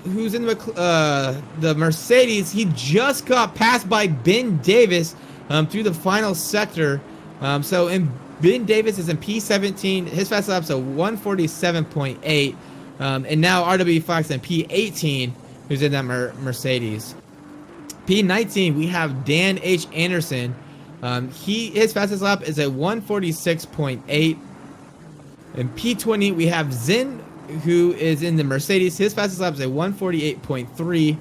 who's in the Mercedes. He just got passed by Ben Davis through the final sector. So Ben Davis is in P17. His fast lap's a 1:47.8. And now RWB Flack's in P18, who's in that Mercedes. P19, we have Dan H. Anderson. His fastest lap is a 1:46.8. In P20, we have Zin, who is in the Mercedes. His fastest lap is a 1:48.3.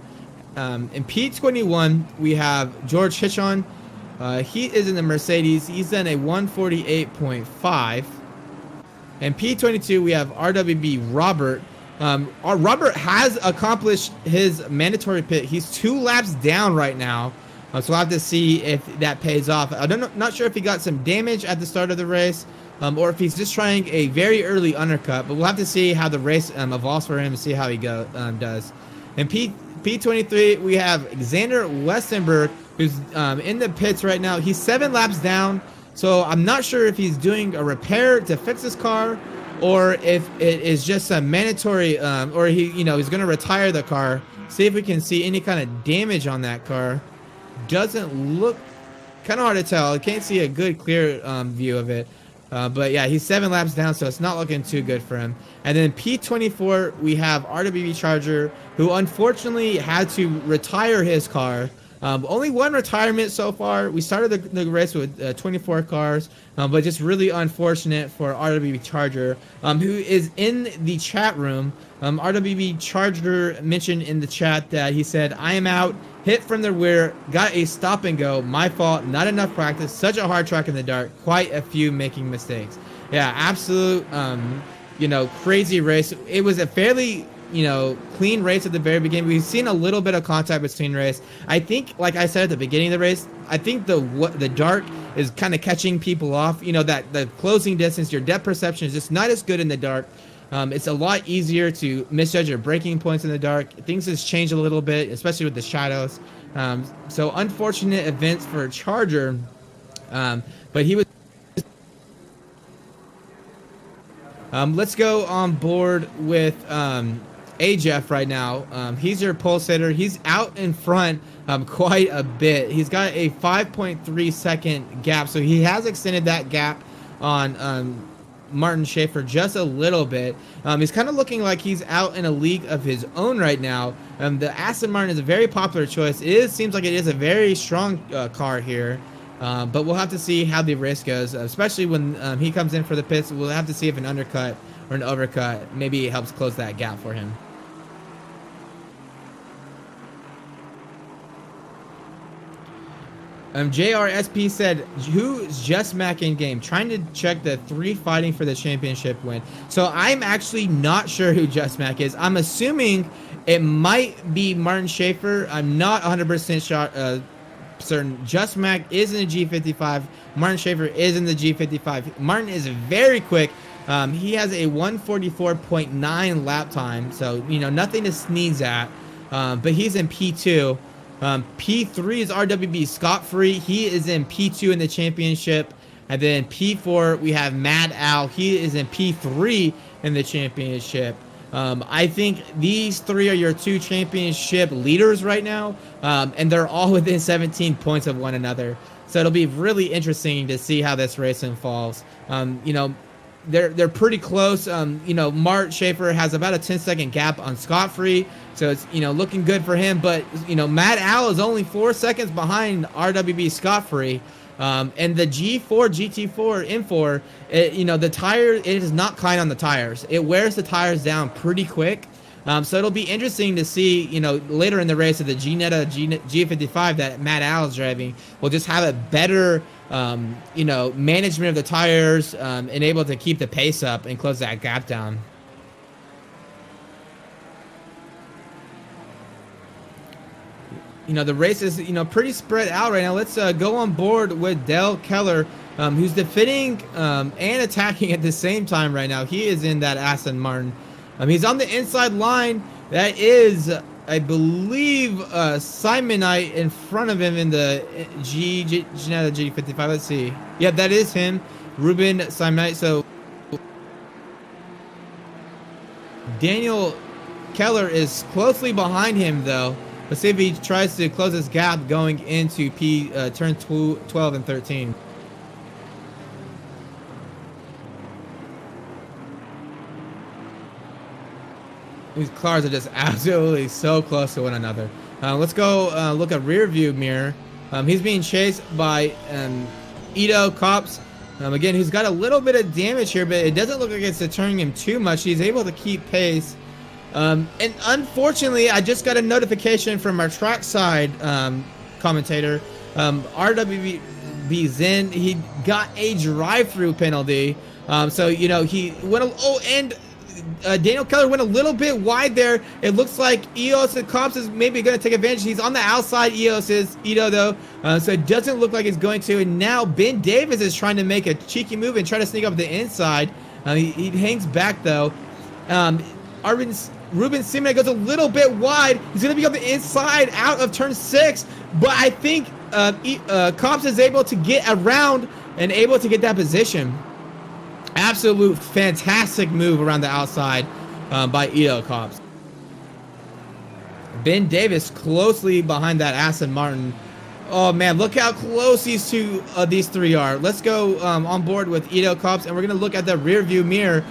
In P21, we have George Hichon. He is in the Mercedes. He's done a 1:48.5. In P22, we have RWB Robert. Robert has accomplished his mandatory pit. He's 2 laps down right now. So we'll have to see if that pays off. Not sure if he got some damage at the start of the race, or if he's just trying a very early undercut. But we'll have to see how the race evolves for him and see how he does. In P23, we have Xander Westenberg, who's in the pits right now. He's 7 laps down, so I'm not sure if he's doing a repair to fix his car, or if it is just a mandatory, or he's going to retire the car. See if we can see any kind of damage on that car. Doesn't look, kind of hard to tell. I can't see a good clear view of it. But yeah, he's 7 laps down, so it's not looking too good for him. And then P24, we have RWB Charger, who unfortunately had to retire his car. Only 1 retirement so far. We started the race with 24 cars, but just really unfortunate for RWB Charger, who is in the chat room. RWB Charger mentioned in the chat that he said, "I am out, hit from the rear, got a stop and go, my fault, not enough practice, such a hard track in the dark, quite a few making mistakes." Yeah, absolute, crazy race. It was a fairly, clean race at the very beginning. We've seen a little bit of contact between race. I think, like I said at the beginning of the race, I think the dark is kind of catching people off. That the closing distance, your depth perception is just not as good in the dark. It's a lot easier to misjudge your braking points in the dark. Things has changed a little bit, especially with the shadows. So unfortunate events for Charger, but he was. Let's go on board with Jeff right now. He's your pole sitter. He's out in front quite a bit. He's got a 5.3 second gap, so he has extended that gap on Martin Schaefer just a little bit. He's kind of looking like he's out in a league of his own right now. The Aston Martin is a very popular choice. Seems like it is a very strong car here. But we'll have to see how the race goes, especially when he comes in for the pits. We'll have to see if an undercut or an overcut maybe helps close that gap for him. JRSP said, "Who's Just Mac in game? Trying to check the 3 fighting for the championship win." So I'm actually not sure who Just Mac is. I'm assuming it might be Martin Schaefer. I'm not 100% certain. Just Mac is in the G55. Martin Schaefer is in the G55. Martin is very quick. He has a 1:44.9 lap time, so nothing to sneeze at. But he's in P2. P3 is RWB Scott Free. He is in P2 in the championship. And then P4, we have Mad Al. He is in P3 in the championship. I think these 3 are your 2 championship leaders right now. And they're all within 17 points of one another. So it'll be really interesting to see how this race unfolds. They're pretty close. Mart Schaefer has about a 10-second gap on Scott Free, so it's looking good for him. But Matt Al is only 4 seconds behind RWB Scott Free, and the G4 GT4 M4. The tire, it is not kind on the tires. It wears the tires down pretty quick. So it'll be interesting to see, later in the race of the Ginetta G55 that Matt Al is driving will just have a better you know, management of the tires, and able to keep the pace up and close that gap down. You know, the race is, you know, pretty spread out right now. Let's go on board with Dale Keller, who's defending and attacking at the same time right now. He is in that Aston Martin. He's on the inside line. That is, I believe, Simonite in front of him in the Ginetta G55. Let's see. Yeah, that is him, Ruben Simonite. So Daniel Keller is closely behind him, though. Let's see if he tries to close this gap going into turn 12 and 13. These cars are just absolutely so close to one another. Let's go look at rear view mirror. He's being chased by Ito Cops. Again, he's got a little bit of damage here, but it doesn't look like it's deterring him too much. He's able to keep pace. And unfortunately, I just got a notification from our trackside commentator, RWB Zen. He got a drive-through penalty. So, you know, he went, Daniel Keller went a little bit wide there. It looks like EOS and Cops is maybe going to take advantage. He's on the outside, Ito, though. So it doesn't look like he's going to. And now Ben Davis is trying to make a cheeky move and try to sneak up the inside. He hangs back, though. Ruben Simonite goes a little bit wide. He's going to be on the inside out of turn 6. But I think Cops is able to get around and able to get that position. Absolute fantastic move around the outside by Ito Cops. Ben Davis closely behind that Aston Martin. Oh man, look how close these three are. Let's go on board with Ito Cops, and we're gonna look at the rear view mirror.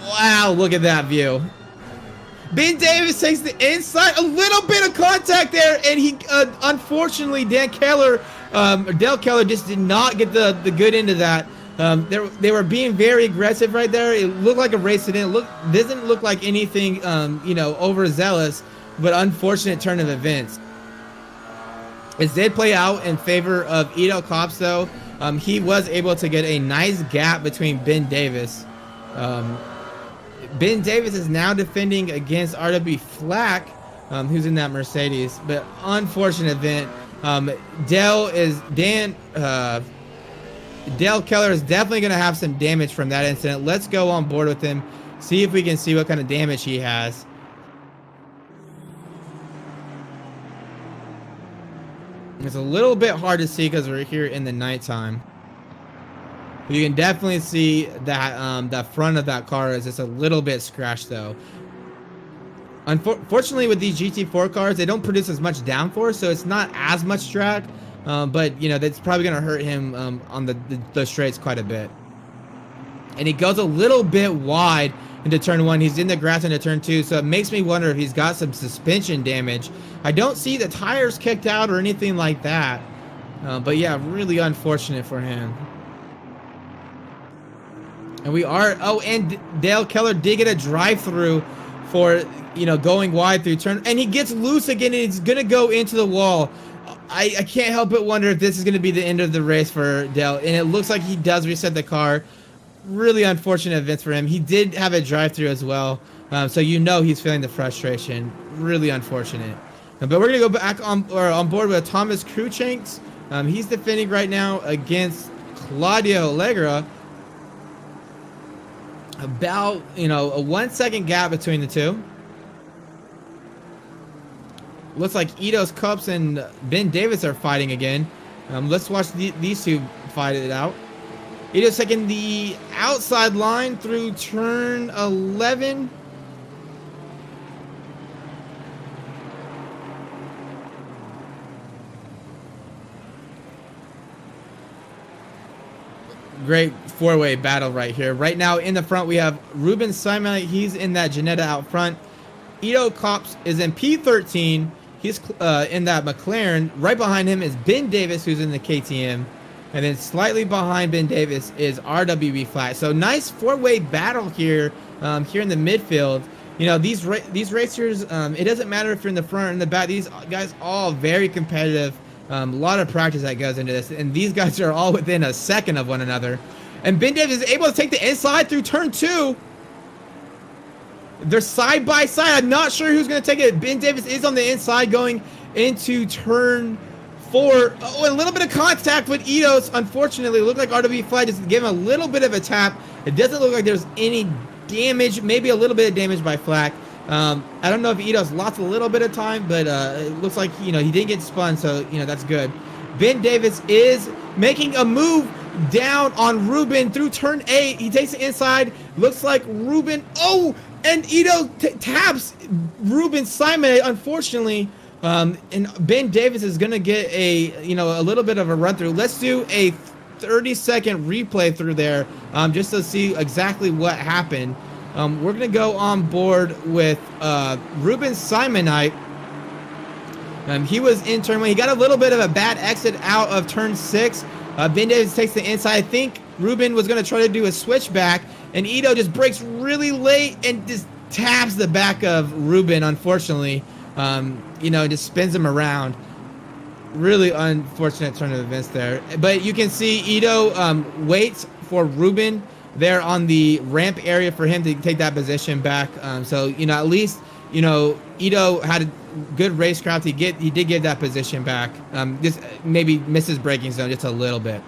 Wow, look at that view. Ben Davis takes the inside, a little bit of contact there, and he unfortunately Dale Keller just did not get the good end of that. They were being very aggressive right there. It looked like a race. It didn't look like anything, you know, overzealous, but unfortunate turn of events. It did play out in favor of Ito Cops, though. He was able to get a nice gap between Ben Davis. Ben Davis is now defending against RW Flack, who's in that Mercedes, but unfortunate event. Dale Keller is definitely going to have some damage from that incident. Let's go on board with him, see if we can see what kind of damage he has. It's a little bit hard to see because we're here in the nighttime. You can definitely see that the front of that car is just a little bit scratched, though. Unfortunately, with these GT4 cars, they don't produce as much downforce, so it's not as much drag. But, you know, that's probably going to hurt him on the straights quite a bit. And he goes a little bit wide into turn 1. He's in the grass into turn 2, so it makes me wonder if he's got some suspension damage. I don't see the tires kicked out or anything like that. But, yeah, really unfortunate for him. And we are... Oh, and Dale Keller did get a drive-through for, you know, going wide through turn... And he gets loose again, and he's going to go into the wall. I can't help but wonder if this is going to be the end of the race for Dale. And it looks like he does reset the car. Really unfortunate events for him. He did have a drive-through as well. So you know he's feeling the frustration. Really unfortunate. But we're going to go back on board with Thomas Cruikshanks. He's defending right now against Claudio Allegra. About, you know, a 1 second gap between the two. Looks like Ito's Cups and Ben Davis are fighting again. Let's watch these two fight it out. Ito's taking the outside line through turn 11. Great four-way battle right here. Right now in the front we have Ruben Simonite. He's in that Ginetta out front. Ito Cops is in P13. He's in that McLaren. Right behind him is Ben Davis, who's in the KTM. And then slightly behind Ben Davis is RWB Flat. So nice four-way battle here, here in the midfield. You know, these racers, it doesn't matter if you're in the front or in the back. These guys all very competitive. A lot of practice that goes into this, and these guys are all within a second of one another. And Ben Davis is able to take the inside through turn 2. They're side by side. I'm not sure who's going to take it. Ben Davis is on the inside going into turn 4. Oh, a little bit of contact with Itos. Unfortunately, it looked like RW Fly just gave him a little bit of a tap. It doesn't look like there's any damage. Maybe a little bit of damage by Flack. I don't know if Itos lost a little bit of time, but it looks like, he didn't get spun, so, that's good. Ben Davis is making a move down on Ruben through turn 8. He takes it inside. Looks like Ruben. Oh, and Ito taps Ruben Simon, unfortunately. And Ben Davis is going to get a little bit of a run through. Let's do a 30-second replay through there just to see exactly what happened. We're going to go on board with Ruben Simonite. He was in turn 1. He got a little bit of a bad exit out of turn 6. Ben Davis takes the inside. I think Ruben was going to try to do a switchback, and Ito just breaks really late and just taps the back of Ruben, unfortunately. Just spins him around. Really unfortunate turn of events there. But you can see Ito waits for Ruben there on the ramp area for him to take that position back. So, at least, Ito had a good racecraft. He did get that position back. Just maybe misses braking zone just a little bit.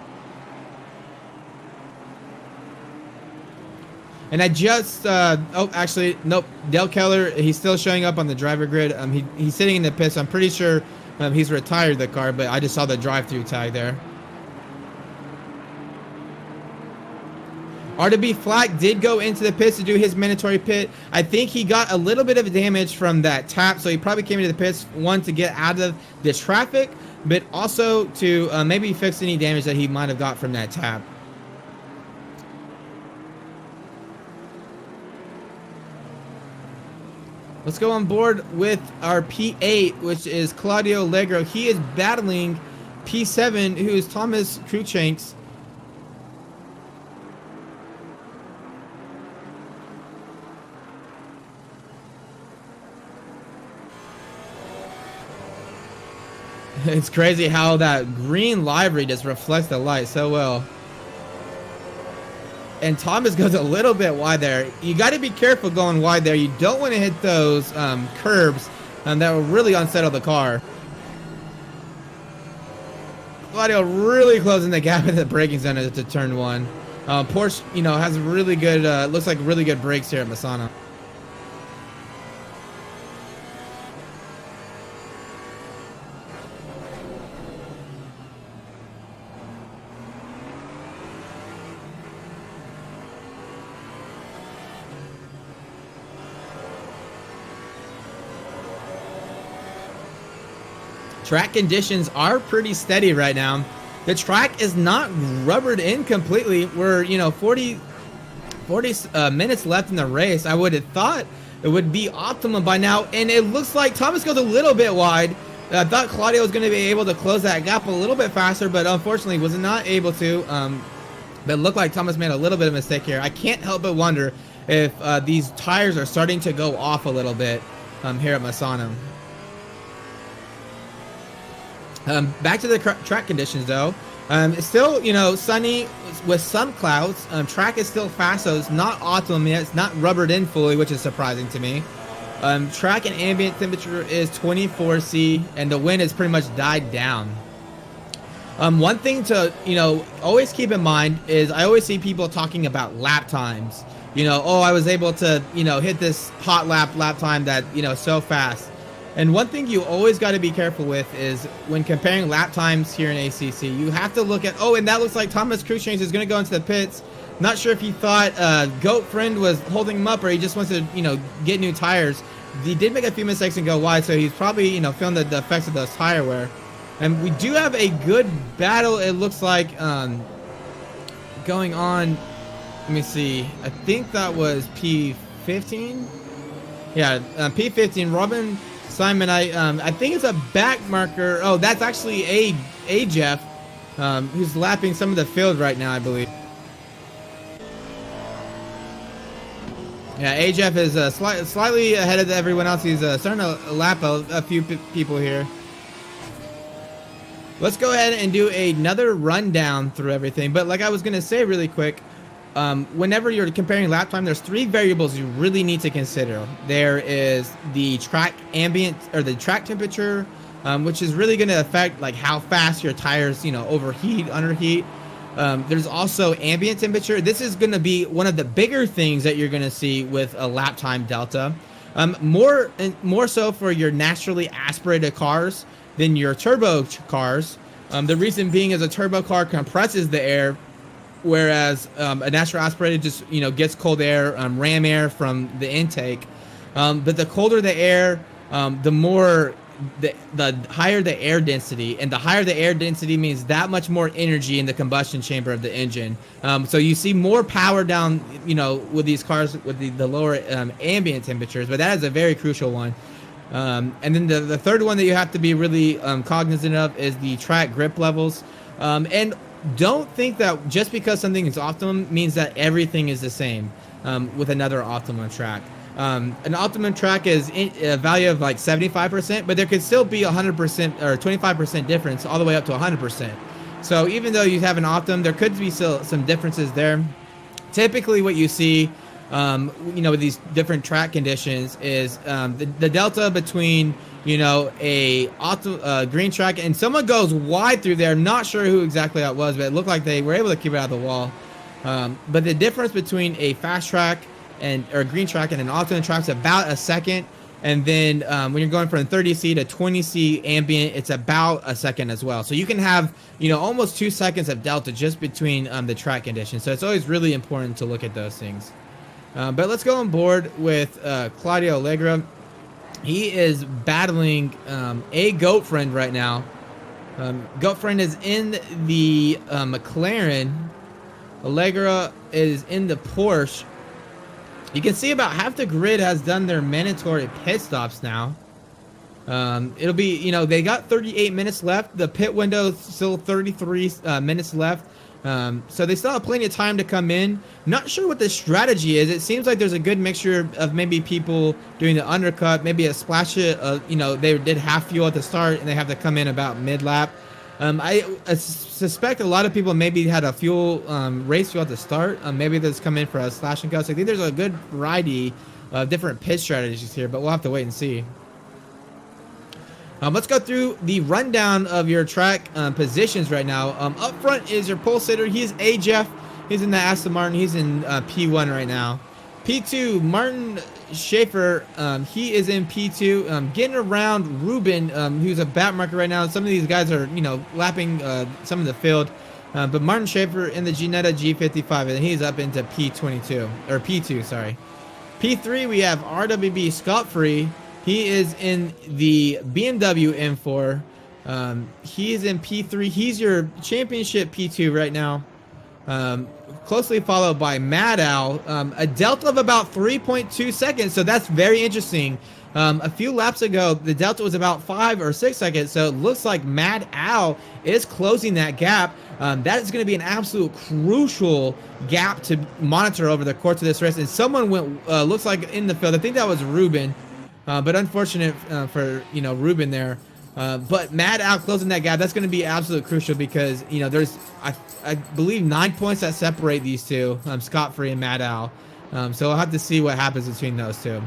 And I just, actually, nope. Dale Keller, he's still showing up on the driver grid. He's sitting in the pits. I'm pretty sure he's retired the car, but I just saw the drive-through tag there. RWB Flack did go into the pits to do his mandatory pit. I think he got a little bit of damage from that tap, so he probably came into the pits, one, to get out of the traffic, but also to maybe fix any damage that he might have got from that tap. Let's go on board with our P8, which is Claudio Allegro. He is battling P7, who is Thomas Cruikshanks. It's crazy how that green livery just reflects the light so well. And Thomas goes a little bit wide there. You got to be careful going wide there. You don't want to hit those curbs that will really unsettle the car. Claudio really closing the gap in the braking zone to turn 1. Porsche, has really good, looks like really good brakes here at Misano. Track conditions are pretty steady right now. The track is not rubbered in completely. We're, 40 minutes left in the race. I would have thought it would be optimum by now, and it looks like Thomas goes a little bit wide. I thought Claudio was going to be able to close that gap a little bit faster, but unfortunately was not able to. But it looked like Thomas made a little bit of a mistake here. I can't help but wonder if these tires are starting to go off a little bit here at Misano. Back to the track conditions, though. It's still, sunny with some clouds. Track is still fast, so it's not optimum yet. It's not rubbered in fully, which is surprising to me. Track and ambient temperature is 24 C, and the wind has pretty much died down. One thing to, always keep in mind is I always see people talking about lap times. I was able to, hit this hot lap time that, so fast. And one thing you always got to be careful with is when comparing lap times here in ACC, you have to look at, and that looks like Thomas Cruikshanks is going to go into the pits. Not sure if he thought Goat Friend was holding him up or he just wants to, get new tires. He did make a few mistakes and go wide, so he's probably, feeling the effects of those tire wear. And we do have a good battle, it looks like, going on. Let me see. I think that was P15. Yeah, P15. Robin Simon, I think it's a back marker. Oh, that's actually a Jeff, who's lapping some of the field right now, I believe. Yeah, AJF is slightly ahead of everyone else. He's starting to lap a few people here. let's go ahead and do another rundown through everything. But like I was gonna say really quick, whenever you're comparing lap time, there's 3 variables you really need to consider. There is the track ambient or the track temperature, which is really gonna affect like how fast your tires, you know, overheat, underheat. There's also ambient temperature. This is gonna be one of the bigger things that you're gonna see with a lap time delta. More so for your naturally aspirated cars than your turbo cars. The reason being is a turbo car compresses the air, whereas a natural aspirated just, you know, gets cold air, ram air from the intake. But the colder the air, the more the higher the air density, and the higher the air density means that much more energy in the combustion chamber of the engine. So you see more power down, you know, with these cars with the lower ambient temperatures, but that is a very crucial one. And then the third one that you have to be really cognizant of is the track grip levels. And don't think that just because something is optimum means that everything is the same with another optimum track. An optimum track is a value of like 75%, but there could still be 100% or 25% difference all the way up to 100%. So even though you have an optimum, there could be still some differences there. Typically what you see, you know, with these different track conditions is the delta between, you know, a green track and someone goes wide through there. I'm not sure who exactly that was, but it looked like they were able to keep it out of the wall. But the difference between a fast track or green track and an alternate track is about a second, and then when you're going from 30C to 20C ambient, it's about a second as well. So you can have, you know, almost 2 seconds of delta just between the track conditions. So it's always really important to look at those things. But let's go on board with Claudio Allegra. He is battling a goat friend right now. Goat friend is in the McLaren. Allegra is in the Porsche. You can see about half the grid has done their mandatory pit stops now. It'll be, you know, they got 38 minutes left. The pit window is still 33 minutes left. So they still have plenty of time to come in. Not sure what the strategy is. It seems like there's a good mixture of maybe people doing the undercut, maybe a splash it. You know, they did half fuel at the start and they have to come in about mid-lap. I suspect a lot of people maybe had a fuel race fuel at the start. Maybe they'll come in for a slash and cut. So I think there's a good variety of different pit strategies here, but we'll have to wait and see. Let's go through the rundown of your track positions right now. Up front is your pole sitter. He's Jeff. He's in the Aston Martin. He's in P1 right now. P2, Martin Schaefer, he is in P2, getting around Ruben, who's a bat marker right now. Some of these guys are, you know, lapping some of the field, but Martin Schaefer in the Ginetta G55, and he's up into P22, or P2, sorry. P3, we have RWB Scott Free. He is in the BMW M4. He's in P3. He's your championship P2 right now. Closely followed by Mad Owl, a delta of about 3.2 seconds. So that's very interesting. A few laps ago, the delta was about 5 or 6 seconds. So it looks like Mad Owl is closing that gap. That is going to be an absolute crucial gap to monitor over the course of this race. And someone went, looks like in the field. I think that was Ruben. But unfortunate for, you know, Ruben there. But Mad Owl closing that gap, that's going to be absolutely crucial because, you know, there's, I believe, 9 points that separate these two, Scott Free and Mad Owl. So we'll have to see what happens between those two.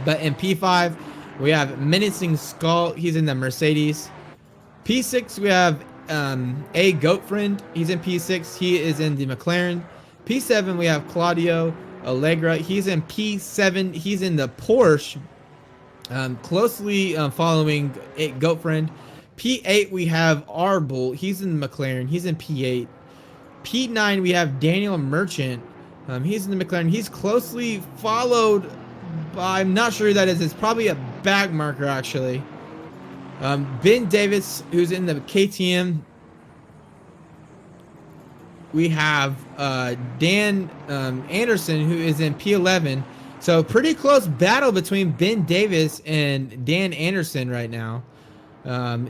But in P5, we have Menacing Skull. He's in the Mercedes. P6, we have A Goat Friend. He's in P6. He is in the McLaren. P7, we have Claudio Allegra. He's in P7. He's in the Porsche. Closely following Goat Friend. P8 we have Arbull. He's in the McLaren. He's in P8. P9 we have Daniel Merchant. He's in the McLaren. He's closely followed by, I'm not sure who that is. It's probably a back marker actually. Ben Davis, who's in the KTM. We have Dan Anderson, who is in P11. So pretty close battle between Ben Davis and Dan Anderson right now.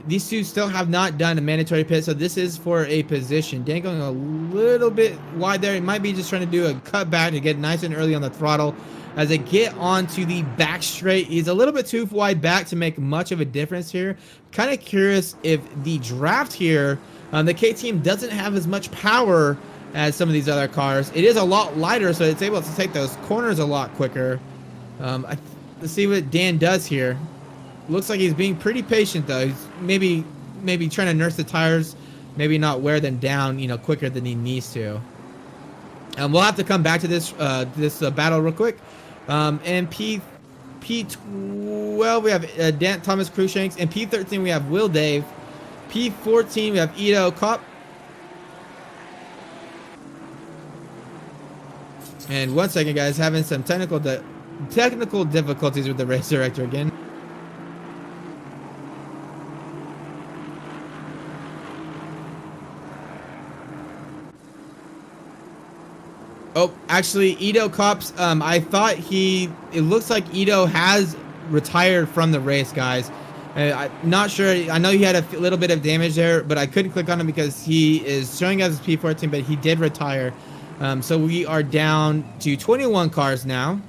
These two still have not done a mandatory pit, so this is for a position. Dan going a little bit wide there. He might be just trying to do a cut back to get nice and early on the throttle. As they get onto the back straight, he's a little bit too wide back to make much of a difference here. Kind of curious if the draft here, the K team doesn't have as much power as some of these other cars. It is a lot lighter, so it's able to take those corners a lot quicker. Let's see what Dan does here. Looks like he's being pretty patient though. He's maybe trying to nurse the tires, maybe not wear them down, quicker than he needs to. We'll have to come back to this battle real quick. And P12 we have Dan Thomas Cruikshanks, and P13 we have Will Dave. P14 we have Ito Kopp. And 1 second, guys, having some technical difficulties with the race director again. Oh, actually, Ito Kopp's, I thought it looks like Ito has retired from the race, guys. I'm not sure. I know he had a little bit of damage there, but I couldn't click on him because he is showing as P14, but he did retire. So we are down to 21 cars now.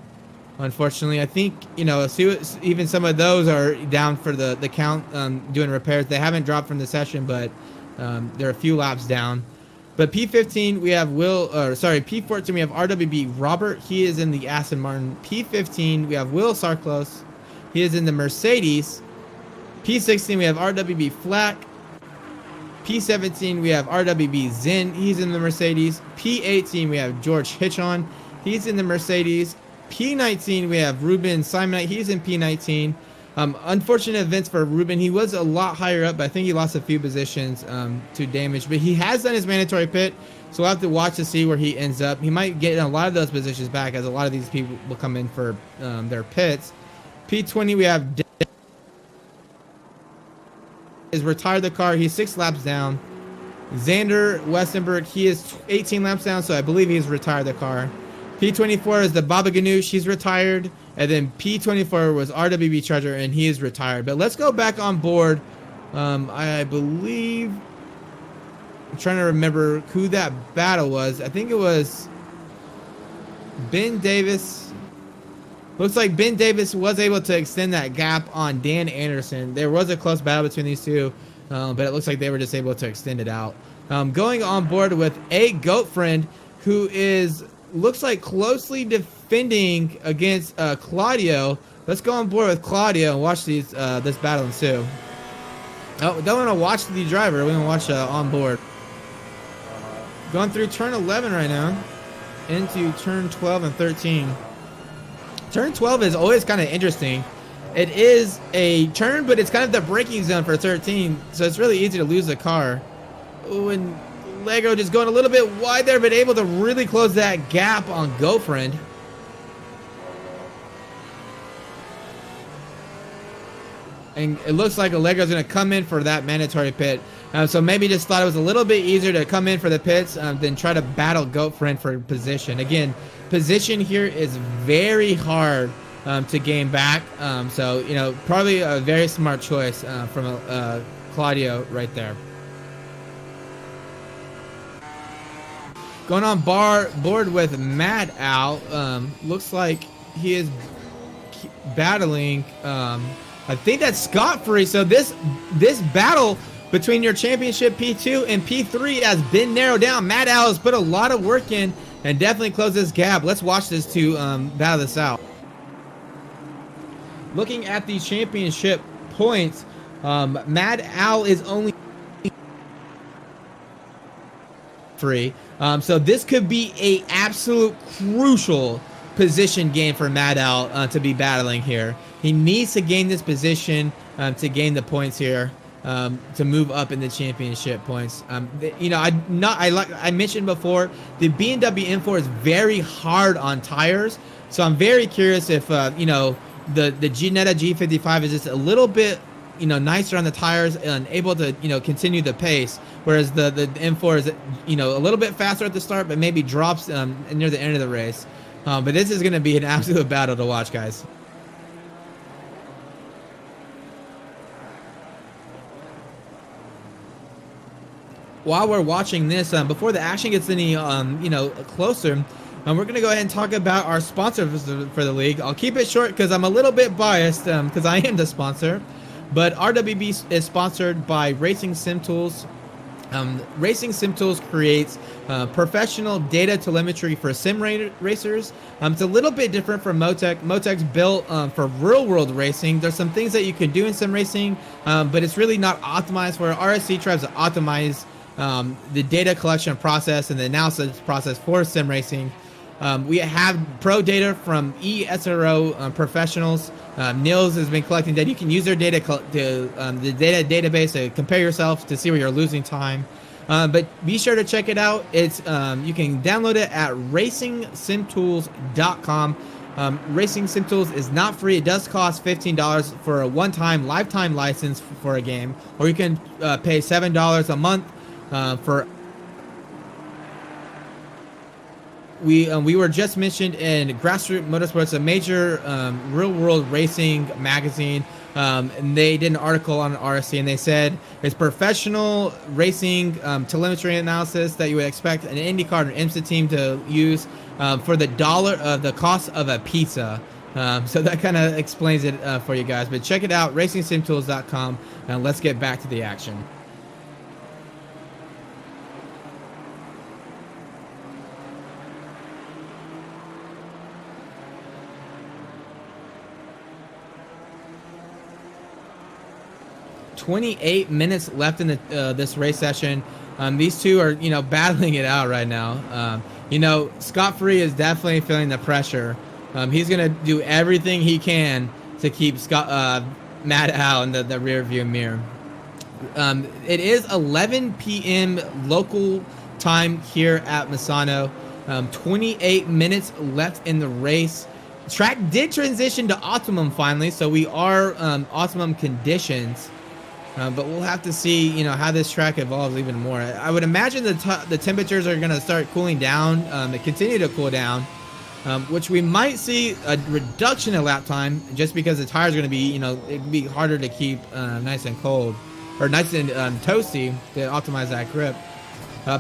Unfortunately, I think, even some of those are down for the count, doing repairs. They haven't dropped from the session, but they're a few laps down. But P15, we have P14, we have RWB Robert. He is in the Aston Martin. P15, we have Will Sarklos. He is in the Mercedes. P16, we have RWB Flack. P17, we have RWB Zinn. He's in the Mercedes. P18, we have George Hitchon. He's in the Mercedes. P19, we have Ruben Simonite. He's in P19. Unfortunate events for Ruben. He was a lot higher up, but I think he lost a few positions to damage. But he has done his mandatory pit, so we'll have to watch to see where he ends up. He might get a lot of those positions back, as a lot of these people will come in for their pits. P20, we have is retired the car. He's 6 laps down. Xander Westenberg, he is 18 laps down, so I believe he's retired the car. P24 is the Baba Ganoush. He's retired. And then P24 was RWB Treasure, and he is retired. But let's go back on board. I believe... I'm trying to remember who that battle was. I think it was Ben Davis. Looks like Ben Davis was able to extend that gap on Dan Anderson. There was a close battle between these two, but it looks like they were just able to extend it out. Going on board with a GOAT friend who looks like closely defending against Claudio. Let's go on board with Claudio and watch this battle ensue. Oh, don't want to watch the driver. We want to watch on board. Going through turn 11 right now into turn 12 and 13. Turn 12 is always kind of interesting. It is a turn, but it's kind of the braking zone for 13, so it's really easy to lose the car. Oh, and Lego just going a little bit wide there, but able to really close that gap on GoFriend. And it looks like Allegro's going to come in for that mandatory pit. So maybe just thought it was a little bit easier to come in for the pits than try to battle GoFriend for position. Again, position here is very hard to gain back. So, probably a very smart choice from Claudio right there. Going on board with Mad Al. Looks like he is battling... I think that's Scott-free. So this battle between your championship P2 and P3 has been narrowed down. Mad Al has put a lot of work in and definitely closed this gap. Let's watch this to battle this out. Looking at the championship points, Mad Al is only free. So this could be a absolute crucial position game for Mad Al to be battling here. He needs to gain this position to gain the points here to move up in the championship points. I mentioned before, the BMW M4 is very hard on tires, so I'm very curious if the Ginetta G55 is just a little bit nicer on the tires and able to continue the pace, whereas the M4 is a little bit faster at the start, but maybe drops near the end of the race. But this is going to be an absolute battle to watch, guys. while we're watching this, before the action gets any, closer, we're going to go ahead and talk about our sponsor for the league. I'll keep it short because I'm a little bit biased because I am the sponsor. But RWB is sponsored by Racing Sim Tools. Racing Sim Tools creates professional data telemetry for sim racers. It's a little bit different from Motec. Motec's built for real-world racing. There's some things that you can do in sim racing, but it's really not optimized for RSC tries to optimize the data collection process and the analysis process for sim racing. We have pro data from eSRO professionals. Nils has been collecting data. You can use their data, the data database to compare yourself to see where you're losing time. But be sure to check it out. It's you can download it at racingsimtools.com. Racing Sim Tools is not free. It does cost $15 for a one-time lifetime license for a game, or you can pay $7 a month for. We were just mentioned in Grassroots Motorsports, a major real-world racing magazine, and they did an article on RSC, and they said it's professional racing telemetry analysis that you would expect an IndyCar or IMSA team to use for the cost of a pizza. So that kind of explains it for you guys. But check it out, racingsimtools.com, and let's get back to the action. "28 minutes left in this race session." These two are, battling it out right now. Scott Free is definitely feeling the pressure. He's gonna do everything he can to keep Matt Al in the rear view mirror. It is 11 p.m. local time here at Misano. 28 minutes left in the race. Track did transition to optimum finally, so we are optimum conditions. But we'll have to see, how this track evolves even more. I would imagine the temperatures are going to start cooling down, they continue to cool down, which we might see a reduction in lap time just because the tires are going to be, it'd be harder to keep nice and cold, or nice and toasty to optimize that grip.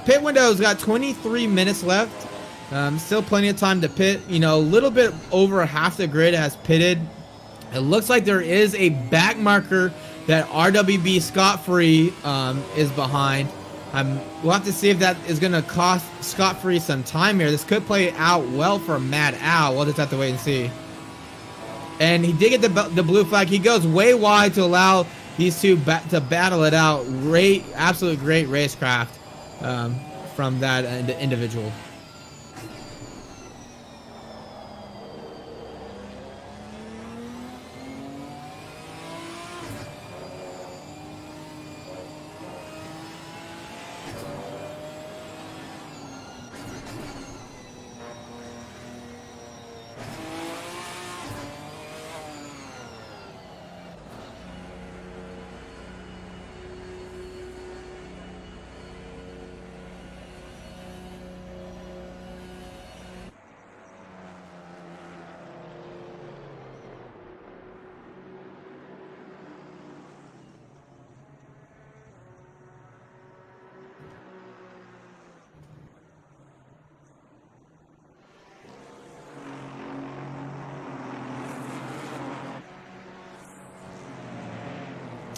Pit window's got 23 minutes left. Still plenty of time to pit. A little bit over half the grid has pitted. It looks like there is a back marker that RWB Scot-Free is behind. We'll have to see if that is going to cost Scot-Free some time here. This could play out well for Mad Al. We'll just have to wait and see. And he did get the blue flag. He goes way wide to allow these two to battle it out. Absolute great racecraft from that individual.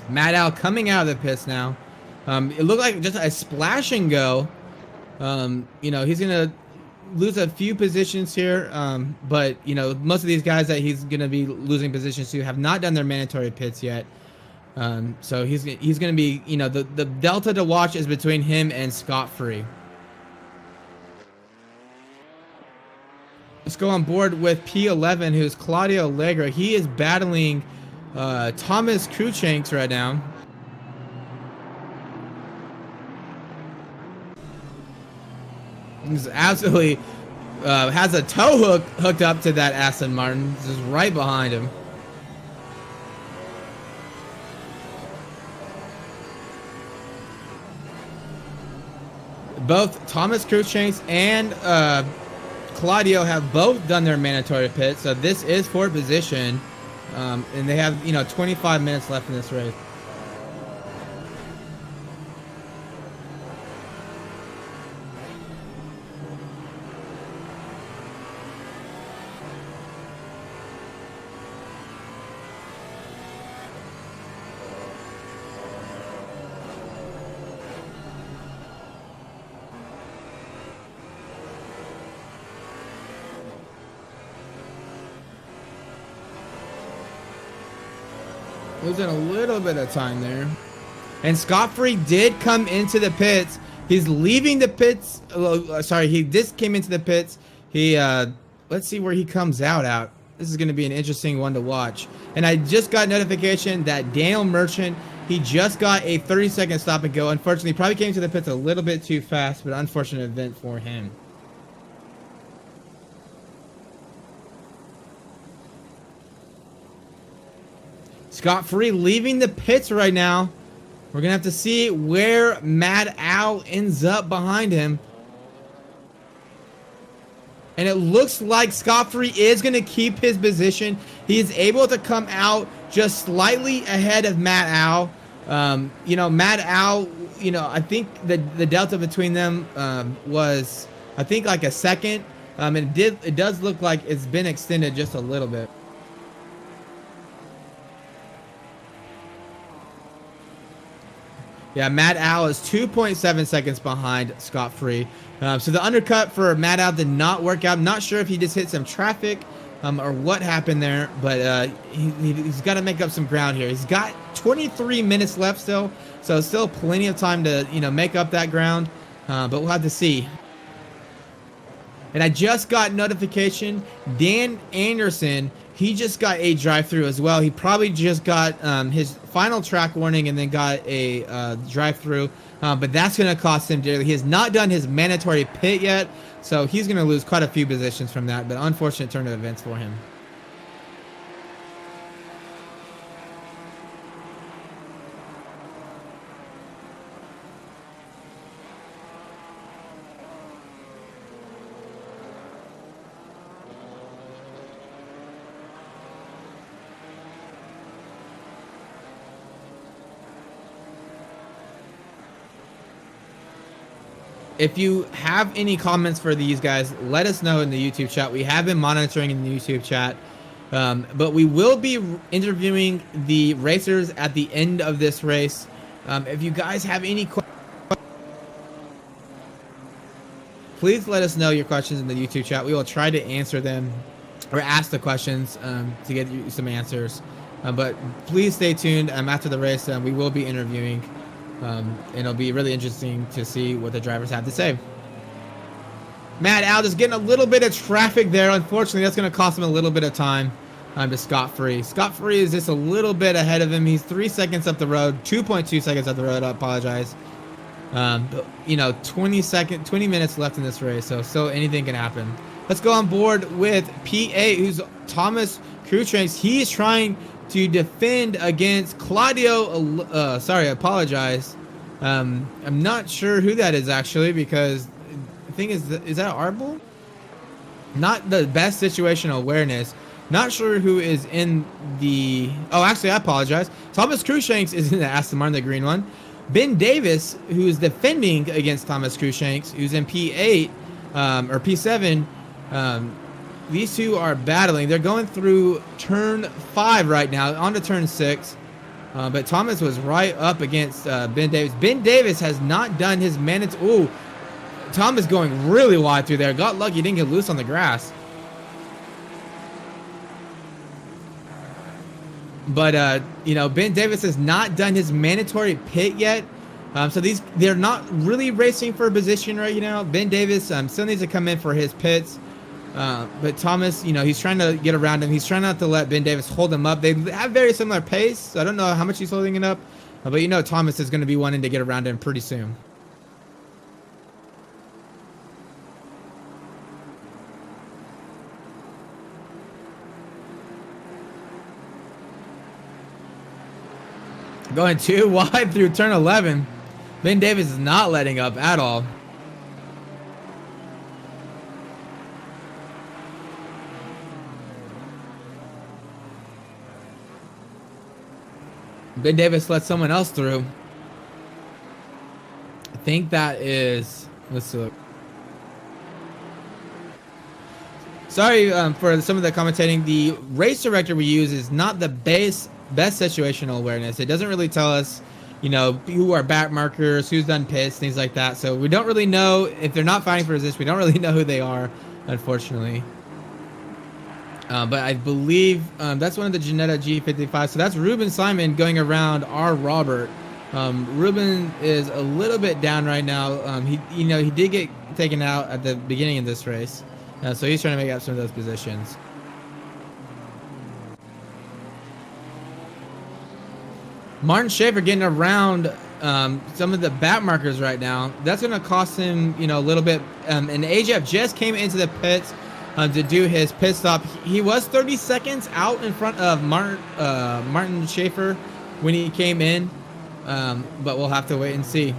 Mad Al coming out of the pits now. It looked like just a splash and go. He's going to lose a few positions here. But, most of these guys that he's going to be losing positions to have not done their mandatory pits yet. So he's going to be, the delta to watch is between him and Scott Free. Let's go on board with P11, who's Claudio Allegra. He is battling Thomas Cruikshanks right now. He's absolutely has a tow hook hooked up to that Aston Martin. This is right behind him. Both Thomas Cruikshanks and Claudio have both done their mandatory pit, so this is for position. And they have, 25 minutes left in this race. Losing a little bit of time there. And Scott Free did come into the pits. He's leaving the pits. Sorry, he just came into the pits. He, let's see where he comes out at. This is going to be an interesting one to watch. And I just got notification that Daniel Merchant, he just got a 30-second stop and go. Unfortunately, probably came to the pits a little bit too fast, but unfortunate event for him. Scott Free leaving the pits right now. We're going to have to see where Mad Al ends up behind him. And it looks like Scott Free is going to keep his position. He is able to come out just slightly ahead of Mad Al. You know, Mad Al, you know, I think the delta between them was, I think, like a second. And it does look like it's been extended just a little bit. Yeah, Mad Al is 2.7 seconds behind Scott Free. So the undercut for Mad Al did not work out. I'm not sure if he just hit some traffic or what happened there, but he's got to make up some ground here. He's got 23 minutes left still, so still plenty of time to, you know, make up that ground, but we'll have to see. And I just got notification, Dan Anderson, he just got a drive-through as well. He probably just got his final track warning and then got a drive-through, but that's going to cost him dearly. He has not done his mandatory pit yet, so he's going to lose quite a few positions from that, but unfortunate turn of events for him. If you have any comments for these guys, let us know in the YouTube chat. We have been monitoring in the YouTube chat, but we will be interviewing the racers at the end of this race. If you guys have any questions, please let us know your questions in the YouTube chat. We will try to answer them or ask the questions to get you some answers. But please stay tuned. After the race, we will be interviewing. And it'll be really interesting to see what the drivers have to say. Mad Al just getting a little bit of traffic there. Unfortunately, that's going to cost him a little bit of time to Scott Free. Scott Free is just a little bit ahead of him. He's 3 seconds up the road, 2.2 seconds up the road. I apologize. But, you know, 20 minutes left in this race, so still anything can happen. Let's go on board with P8, who's Thomas Cruikshanks. He is trying to defend against Claudio. Sorry, I apologize. I'm not sure who that is actually, because the thing is that Arbol? Not the best situational awareness. Not sure who is in the. Oh, actually, I apologize. Thomas Cruikshanks is in the Aston Martin, the green one. Ben Davis, who is defending against Thomas Cruikshanks, who's in P8 or P7. These two are battling. They're going through turn 5 right now, on to turn 6. But Thomas was right up against Ben Davis. Ben Davis has not done his mandatory. Ooh, Thomas going really wide through there. Got lucky, didn't get loose on the grass. But you know, Ben Davis has not done his mandatory pit yet. So they're not really racing for a position right now. Ben Davis still needs to come in for his pits. But Thomas, you know, he's trying to get around him. He's trying not to let Ben Davis hold him up. They have very similar pace, so I don't know how much he's holding it up. But you know, Thomas is going to be wanting to get around him pretty soon. Going too wide through turn 11. Ben Davis is not letting up at all. Ben Davis let someone else through. I think that is. Let's look. Sorry for some of the commentating. The race director we use is not the best situational awareness. It doesn't really tell us, you know, who are back markers, who's done pits, things like that. So we don't really know if they're not fighting for position. We don't really know who they are, unfortunately. But I believe that's one of the Ginetta G55. So that's Ruben Simon going around R. Robert. Ruben is a little bit down right now. He did get taken out at the beginning of this race, so he's trying to make up some of those positions. Martin Schaefer getting around some of the back markers right now. That's going to cost him, a little bit. And AJF just came into the pits to do his pit stop. He was 30 seconds out in front of Martin Schaefer when he came in, but we'll have to wait and see.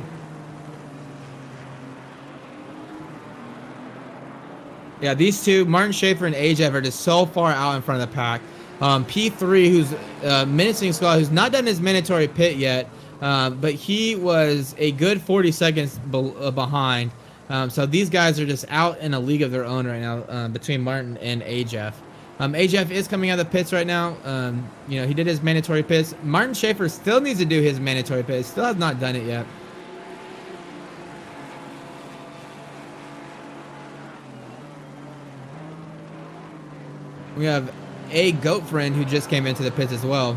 Yeah, these two, Martin Schaefer and AJF, are just so far out in front of the pack. P3, who's menacing Skull, who's not done his mandatory pit yet, but he was a good 40 seconds behind. So these guys are just out in a league of their own right now, between Martin and AJF. AJF is coming out of the pits right now. He did his mandatory pits. Martin Schaefer still needs to do his mandatory pits. Still has not done it yet. We have a goat friend who just came into the pits as well.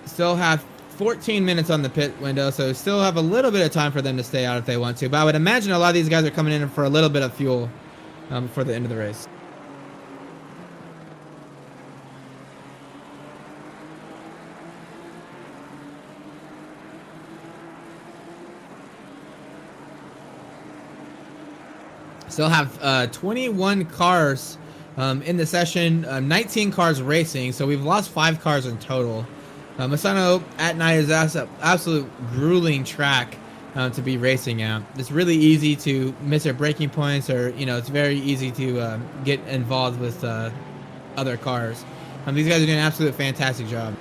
Still have 14 minutes on the pit window, so still have a little bit of time for them to stay out if they want to. But I would imagine a lot of these guys are coming in for a little bit of fuel before the end of the race. Still have 21 cars in the session, 19 cars racing, so we've lost 5 cars in total. Misano at night is absolute grueling track to be racing at. It's really easy to miss your braking points, or it's very easy to get involved with other cars. These guys are doing an absolute fantastic job.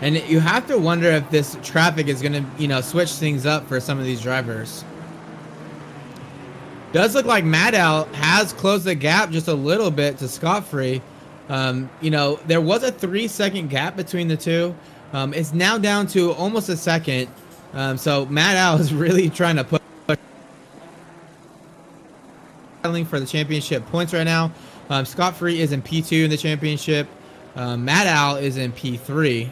And you have to wonder if this traffic is going to, switch things up for some of these drivers. Does look like Mad Al has closed the gap just a little bit to Scot-Free. There was a 3-second gap between the two. It's now down to almost a second. So Mad Al is really trying to push for the championship points right now. Scot-Free is in P2 in the championship. Mad Al is in P3.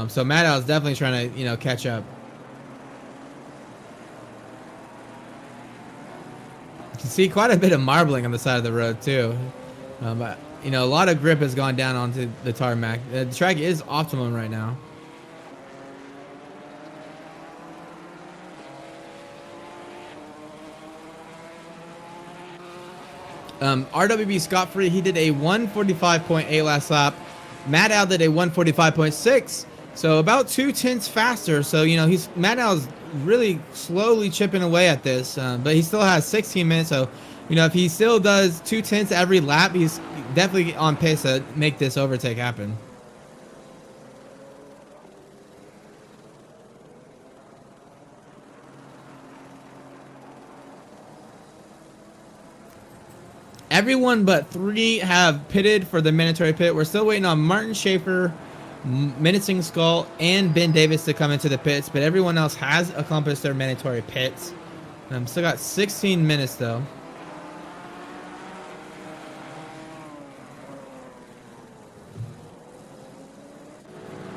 So Mad Al is definitely trying to, catch up. You can see quite a bit of marbling on the side of the road too. But a lot of grip has gone down onto the tarmac. The track is optimum right now. RWB Scot-Free, he did a 145.8 last lap. Mad Al did a 145.6, so about 2/10 faster. So Mad Al's really slowly chipping away at this, but he still has 16 minutes. So if he still does 2/10 every lap, he's definitely on pace to make this overtake happen. Everyone but 3 have pitted for the mandatory pit. We're still waiting on Martin Schaefer, Menacing Skull, and Ben Davis to come into the pits, but everyone else has accomplished their mandatory pits. Still got 16 minutes though.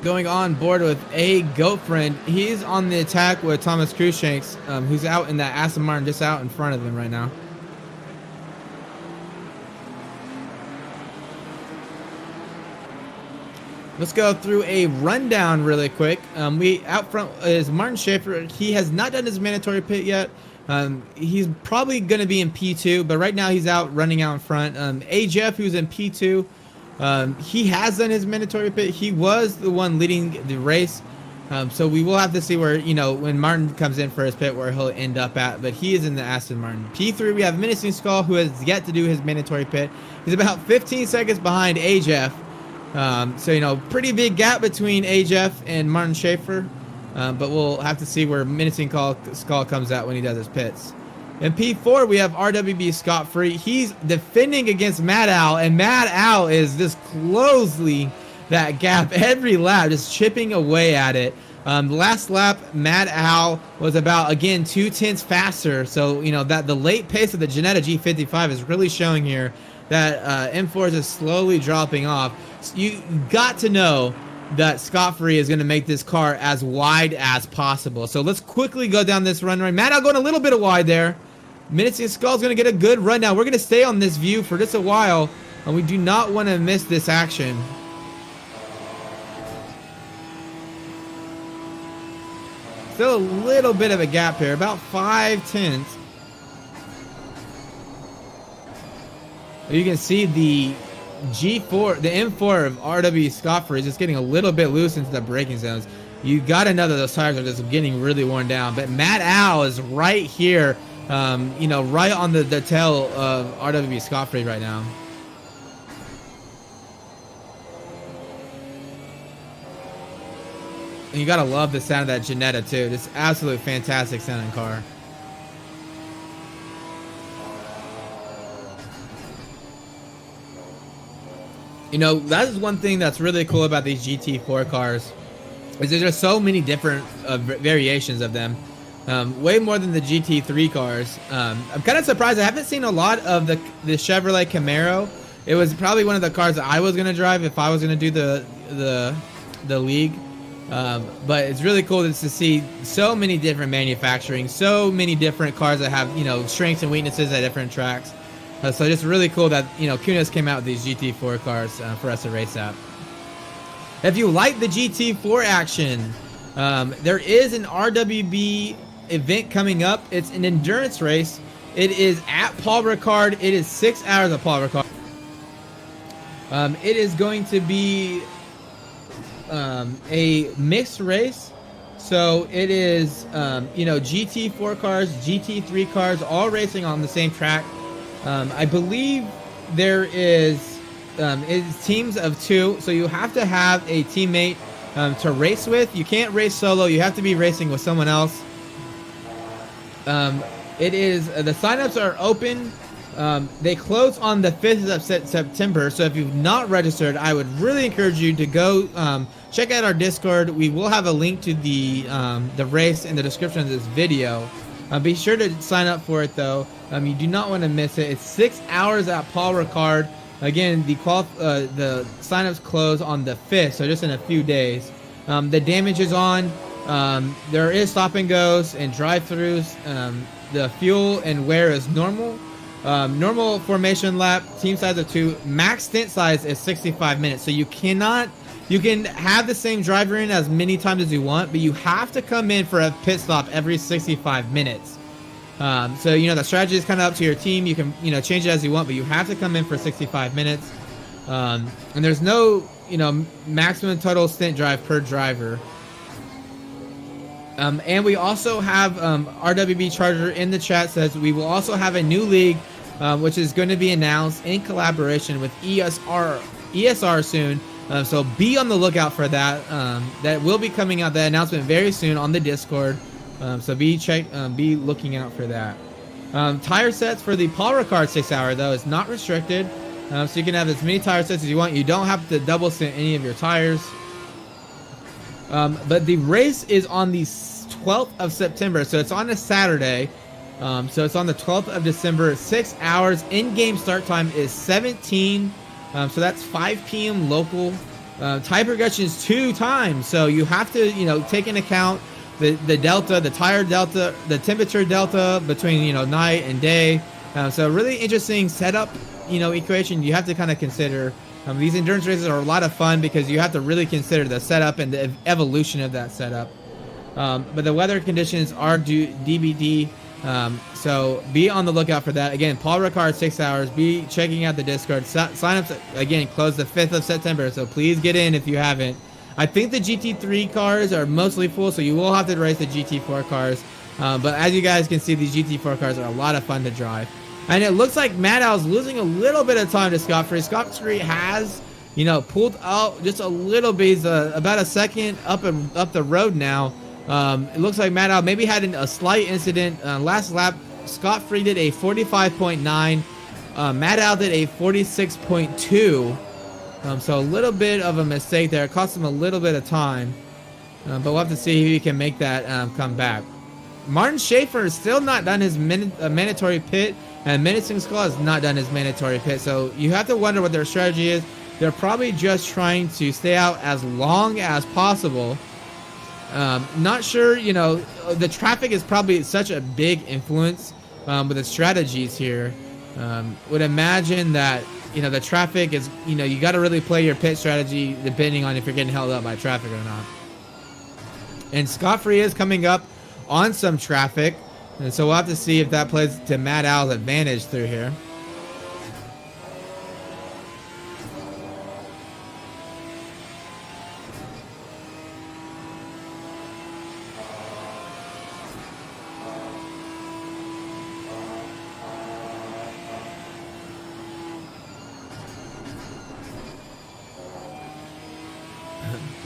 Going on board with a goat friend. He's on the attack with Thomas Cruikshanks, who's out in that Aston Martin just out in front of him right now. Let's go through a rundown really quick. We out front is Martin Schaefer. He has not done his mandatory pit yet. He's probably going to be in P2, but right now he's running out in front. AJF, who's in P2, he has done his mandatory pit. He was the one leading the race. So we will have to see where, when Martin comes in for his pit, where he'll end up at. But he is in the Aston Martin. P3, we have Menacing Skull, who has yet to do his mandatory pit. He's about 15 seconds behind AJF. So, pretty big gap between AJF and Martin Schaefer. But we'll have to see where Menacing Skull comes out when he does his pits. In P4, we have RWB Scot-Free. He's defending against Mad Al, and Mad Al is just closely that gap every lap, just chipping away at it. Last lap, Mad Al was about, again, 2/10 faster. So, you know, that the late pace of the Ginetta G55 is really showing here that M4 is just slowly dropping off. So you got to know that Scot-Free is going to make this car as wide as possible. So let's quickly go down this run. Mad Al going a little bit of wide there. Menacing Skull's going to get a good run now. We're going to stay on this view for just a while, and we do not want to miss this action. Still a little bit of a gap here, about 5/10. You can see the G4, the M4 of RW Scot-Free is just getting a little bit loose into the braking zones. You got to know that those tires are just getting really worn down. But Mad Al is right here, you know, right on the tail of RWB Scot-Free right now. And you gotta love the sound of that Ginetta too. Just absolutely fantastic sounding car. You know, that is one thing that's really cool about these GT4 cars, is there's just so many different variations of them. Way more than the GT3 cars. I'm kind of surprised. I haven't seen a lot of the Chevrolet Camaro. It was probably one of the cars that I was gonna drive if I was gonna do the league. But it's really cool to see so many different manufacturing, so many different cars that have, you know, strengths and weaknesses at different tracks. So just really cool that, you know, Kunis came out with these GT4 cars for us to race at. If you like the GT4 action, there is an RWB event coming up. It's an endurance race. It is at Paul Ricard. It is 6 hours of Paul Ricard. It is going to be a mixed race. So it is, you know, GT4 cars, GT3 cars, all racing on the same track. I believe there is teams of 2, so you have to have a teammate to race with. You can't race solo. You have to be racing with someone else. It is the signups are open. They close on the 5th of September. So if you've not registered, I would really encourage you to go check out our Discord. We will have a link to the race in the description of this video. Be sure to sign up for it though. You do not want to miss it. It's 6 hours at Paul Ricard. Again, the signups close on the 5th, so just in a few days. The damage is on. There is stop and goes and drive-throughs. The fuel and wear is normal. Normal formation lap, team size of 2. Max stint size is 65 minutes. So you can have the same driver in as many times as you want, but you have to come in for a pit stop every 65 minutes. So, you know, the strategy is kind of up to your team. You can, you know, change it as you want, but you have to come in for 65 minutes. And there's no, you know, maximum total stint drive per driver. And we also have RWB Charger in the chat says we will also have a new league, which is going to be announced in collaboration with ESR soon. So be on the lookout for that. That will be coming out, the announcement very soon on the Discord. So be looking out for that. Tire sets for the Paul Ricard 6 hour though is not restricted. So you can have as many tire sets as you want. You don't have to double stint any of your tires. But the race is on the 12th of September, so it's on a Saturday. So it's on the 12th of December, 6 hours. In-game start time is 17. So that's 5 p.m. local. Tire progression is 2 times, so you have to, you know, take into account the delta, the tire delta, the temperature delta between, you know, night and day. So really interesting setup, you know, equation you have to kind of consider. These endurance races are a lot of fun because you have to really consider the setup and the evolution of that setup. But the weather conditions are DBD, so be on the lookout for that. Again, Paul Ricard 6 hours. Be checking out the Discord. Signups again close the 5th of September, so please get in if you haven't. I think the GT3 cars are mostly full, so you will have to race the GT4 cars. But as you guys can see, these GT4 cars are a lot of fun to drive. And it looks like Mad Al's losing a little bit of time to Scot-Free. Scot-Free has, you know, pulled out just a little bit. He's about a second up the road now. It looks like Mad Al maybe had a slight incident last lap. Scott Free did a 45.9. Matt Al did a 46.2. So a little bit of a mistake there. It cost him a little bit of time. But we'll have to see if he can make that come back. Martin Schaefer has still not done his mandatory pit. And Menacing Skull has not done his mandatory pit. So you have to wonder what their strategy is. They're probably just trying to stay out as long as possible. Not sure, you know, the traffic is probably such a big influence with the strategies here. Would imagine that, you know, the traffic is, you know, you got to really play your pit strategy depending on if you're getting held up by traffic or not. And Scott Free is coming up on some traffic. And so we'll have to see if that plays to Matt Al's advantage through here.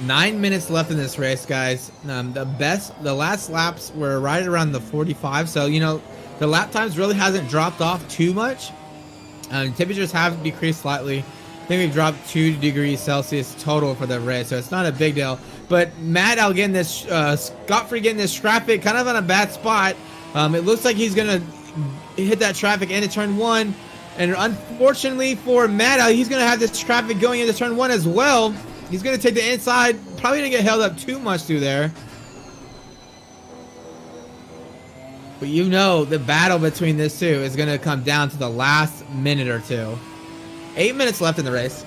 Nine minutes left in this race, guys. The last laps were right around the 45. So, you know, the lap times really hasn't dropped off too much. Temperatures have decreased slightly. I think we've dropped 2 degrees Celsius total for the race, so it's not a big deal. But Matt Al getting this, Scott Free getting this traffic kind of on a bad spot. It looks like he's going to hit that traffic into turn 1. And unfortunately for Matt Al, he's going to have this traffic going into turn 1 as well. He's going to take the inside. Probably going to get held up too much through there. But you know the battle between these two is going to come down to the last minute or two. 8 minutes left in the race.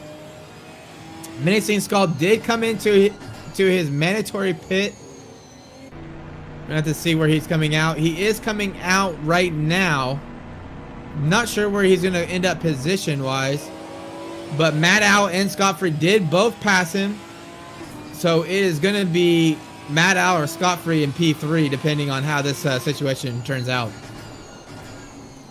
Menacing Skull did come into his mandatory pit. We're going to have to see where he's coming out. He is coming out right now. Not sure where he's going to end up position-wise. But Matt Al and Scott Free did both pass him. So it is going to be Matt Al or Scott Free in P3, depending on how this situation turns out.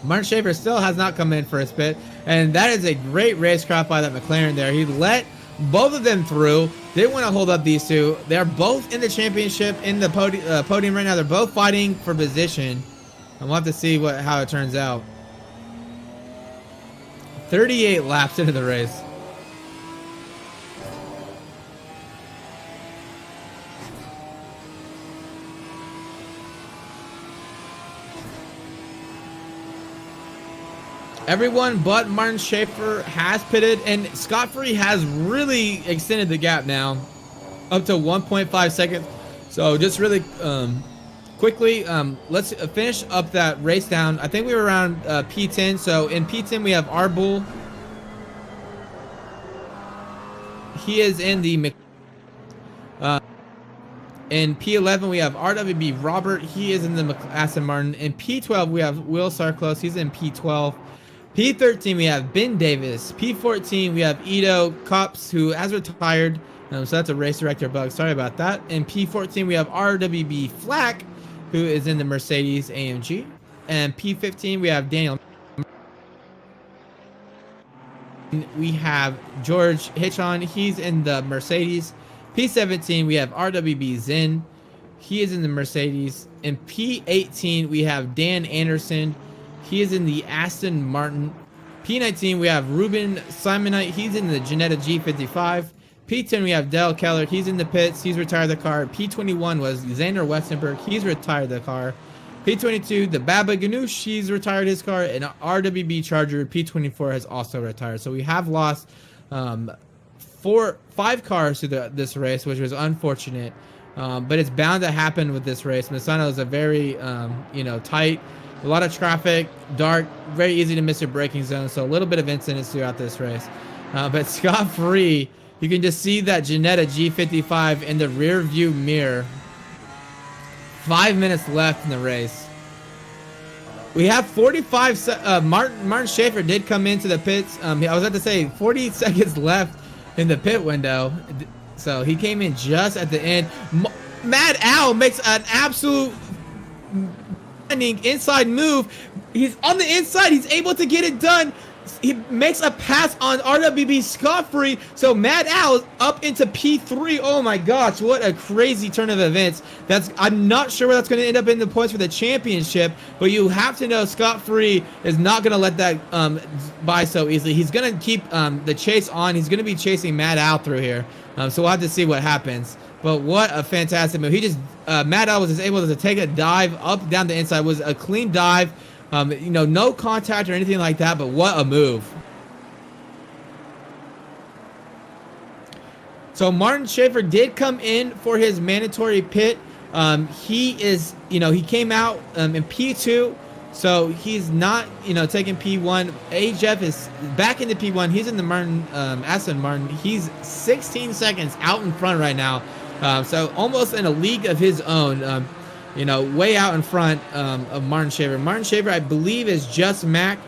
Martin Schaefer still has not come in for his pit. And that is a great racecraft by that McLaren there. He let both of them through. Didn't want to hold up these two. They're both in the championship, in the podium right now. They're both fighting for position. And we'll have to see how it turns out. 38 laps into the race. Everyone but Martin Schaefer has pitted, and Scott Free has really extended the gap now up to 1.5 seconds. So just really quickly, let's finish up that race down. I think we were around P10. So in P10 we have Arbull. He is in the in P11 we have RWB Robert. He is in the Aston Martin. In P12 we have Will Sarklos. He's in P12. P13 we have Ben Davis. P14 we have Ido Kops, who has retired. So that's a race director bug. Sorry about that. In P14 we have RWB Flack, who is in the Mercedes AMG. And P15 we have Daniel. We have George Hitchon. He's in the Mercedes. P17 we have RWB Zen. He is in the Mercedes. In P18 we have Dan Anderson. He is in the Aston Martin. P19 we have Ruben Simonite. He's in the Ginetta G55. P10 we have Dale Keller. He's in the pits. He's retired the car. P21 was Xander Westenberg. He's retired the car. P22 the Baba Ganoush. He's retired his car. And RWB Charger P24 has also retired. So we have lost 5 cars to this race, which was unfortunate. But it's bound to happen with this race. Misano is a very tight. A lot of traffic, dark, very easy to miss your braking zone. So a little bit of incidents throughout this race. But Scott Free, you can just see that Ginetta G55 in the rear view mirror. 5 minutes left in the race. We have 45. Martin Schaefer did come into the pits. I was about to say 40 seconds left in the pit window. So he came in just at the end. Matt Al makes an absolute inside move. He's on the inside. He's able to get it done. he makes a pass on RWB scot-free. So Mad Al is up into P3. Oh my gosh, what a crazy turn of events. I'm not sure where that's going to end up in the points for the championship, but you have to know scot-free is not going to let that by so easily. He's going to keep the chase on. He's going to be chasing Mad Al through here. So we'll have to see what happens. But what a fantastic move. He just, Mad Al was just able to take a dive up down the inside. It was a clean dive. You know, no contact or anything like that, but what a move. So Martin Schaefer did come in for his mandatory pit. He is, you know, he came out in P2, so he's not, you know, taking P1. Jeff is back into P1. He's in the Martin, Aston Martin. He's 16 seconds out in front right now. So almost in a league of his own. You know, way out in front of Martin Schaefer. Martin Schaefer, I believe, is just Mac,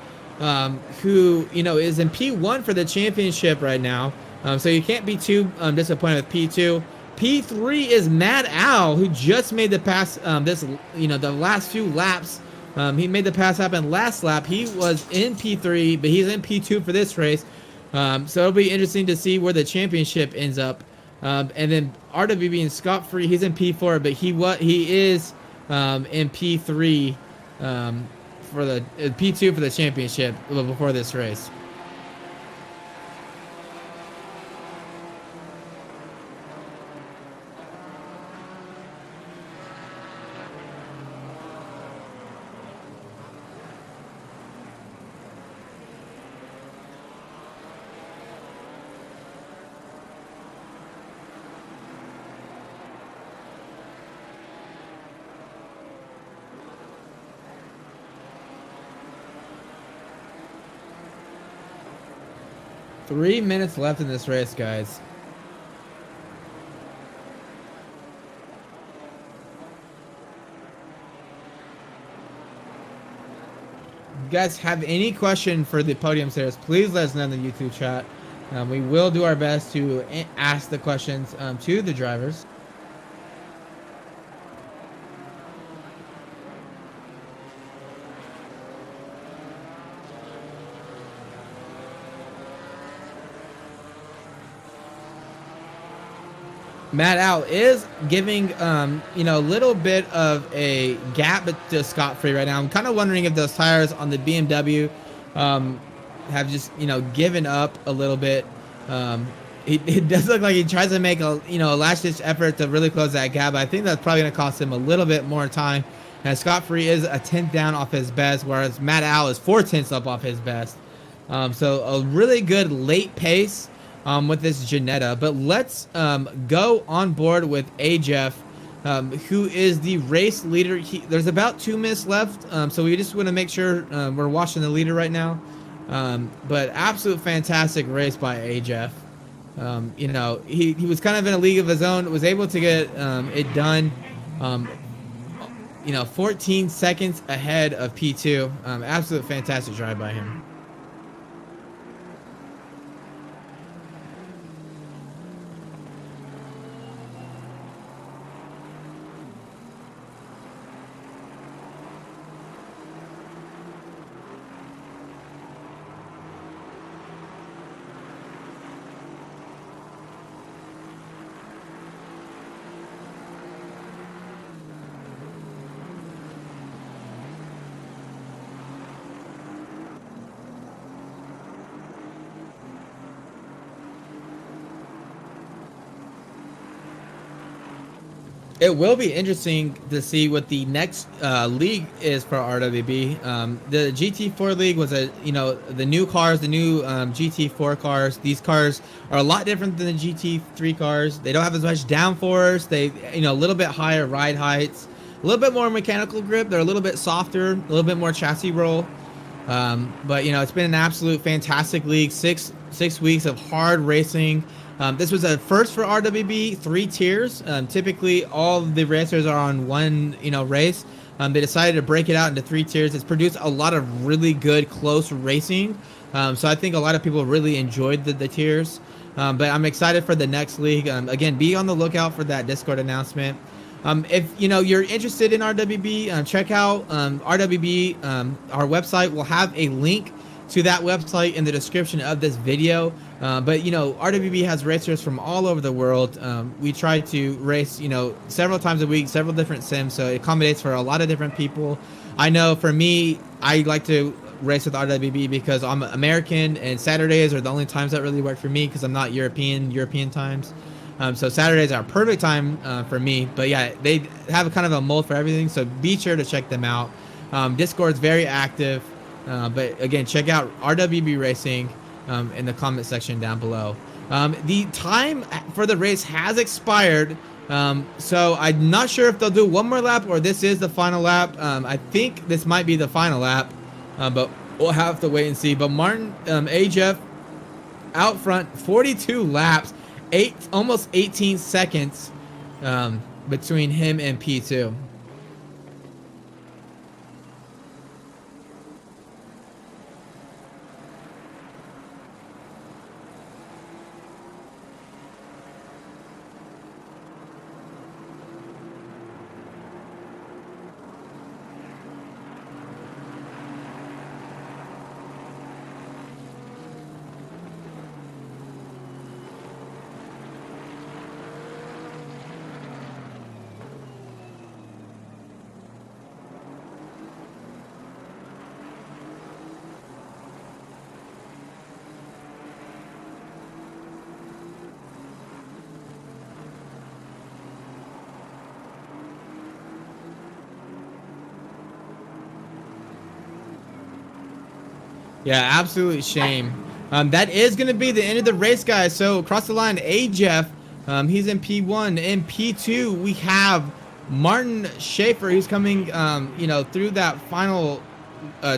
who, you know, is in P1 for the championship right now. So you can't be too disappointed with P2. P3 is Mad Al, who just made the pass you know, the last few laps. He made the pass happen last lap. He was in P3, but he's in P2 for this race. So it'll be interesting to see where the championship ends up. And then RWB and scot-free, he's in P4, but he is in P3 for the P2 for the championship before this race. Three minutes left in this race, guys. If you guys have any question for the podium stairs, please let us know in the YouTube chat. We will do our best to ask the questions to the drivers. Matt Al is giving, you know, a little bit of a gap to scot-free right now. I'm kind of wondering if those tires on the BMW have just, you know, given up a little bit. It does look like he tries to make a, you know, a last-ditch effort to really close that gap. But I think that's probably going to cost him a little bit more time. And scot-free is a 10th down off his best, whereas Matt Al is 4/10 up off his best. So a really good late pace with this Ginetta. But let's go on board with Jeff, who is the race leader. There's about 2 minutes left, so we just want to make sure we're watching the leader right now. But absolute fantastic race by Jeff. You know, he was kind of in a league of his own, was able to get it done, you know, 14 seconds ahead of P2. Absolute fantastic drive by him. It will be interesting to see what the next league is for RWB. The GT4 league was the new cars, the new GT4 cars. These cars are a lot different than the GT3 cars. They don't have as much downforce. They, a little bit higher ride heights, a little bit more mechanical grip. They're a little bit softer, a little bit more chassis roll. But it's been an absolute fantastic league. Six weeks of hard racing. This was a first for RWB, 3 tiers. Typically, all the racers are on one, race. They decided to break it out into 3 tiers. It's produced a lot of really good, close racing. So I think a lot of people really enjoyed the tiers. But I'm excited for the next league. Again, be on the lookout for that Discord announcement. If you're interested in RWB, check out RWB. Our website will have a link to that website in the description of this video. But you know, RWB has racers from all over the world. We try to race, you know, several times a week, several different sims, so it accommodates for a lot of different people. I know for me, I like to race with RWB because I'm American, and Saturdays are the only times that really work for me because I'm not European times. So Saturdays are perfect time for me. But yeah, they have a kind of a mold for everything, so be sure to check them out. Discord's very active. But again, check out RWB Racing in the comment section down below. The time for the race has expired. So I'm not sure if they'll do one more lap or this is the final lap. I think this might be the final lap, but we'll have to wait and see. But Martin AJF out front, 42 laps, almost 18 seconds between him and P2. Yeah, absolute shame. That is going to be the end of the race, guys. So across the line, AJF, he's in P1. In P2, we have Martin Schaefer, who's coming, you know, through that final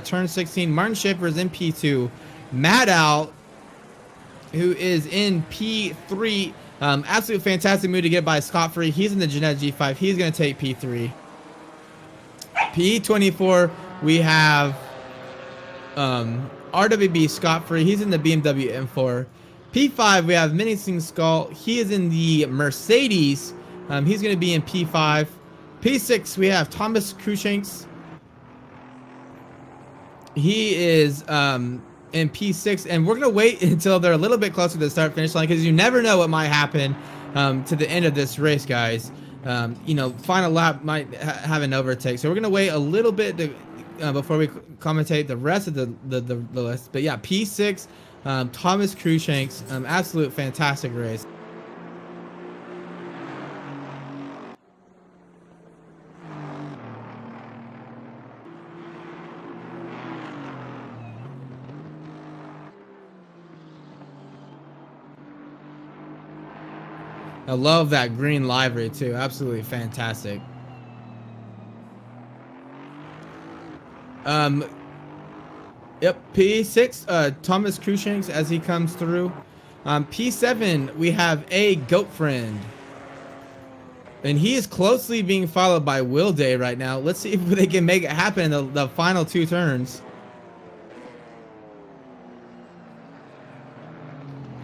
turn 16. Martin Schaefer is in P2. Mad Al, who is in P3. Absolute fantastic move to get by scot-free. He's in the Ginetta G5. He's going to take P3. P24, we have RWB scot-free. He's in the BMW M4. P5, we have Menacing Skull. He is in the Mercedes. He's going to be in P5. P6, we have Thomas Cruikshanks. He is in P6, and we're going to wait until they're a little bit closer to the start-finish line because you never know what might happen to the end of this race, guys. You know, final lap might have an overtake, so we're going to wait a little bit to before we commentate the rest of the list. But yeah, P6, Thomas Cruikshanks, absolute fantastic race. I love that green livery too, absolutely fantastic. Yep, P6, Thomas Cruikshanks as he comes through. P7, we have a goat friend. And he is closely being followed by Will Day right now. Let's see if they can make it happen in the final two turns.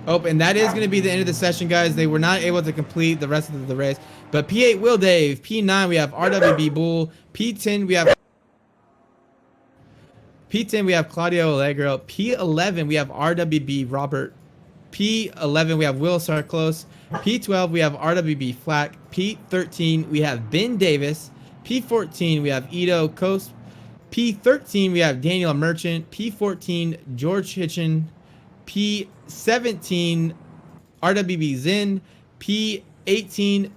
Oh, and that is going to be the end of the session, guys. They were not able to complete the rest of the race. But P8, Will Dave. P9, we have RWB Bull. P10, we have Claudio Allegro. P11, we have RWB Robert. P11, we have Will Sarclos. P12, we have RWB Flack. P13, we have Ben Davis. P14, we have Ito Coast. P13, we have Daniel Merchant. P14, George Hitchin. P17, RWB Zen. P18,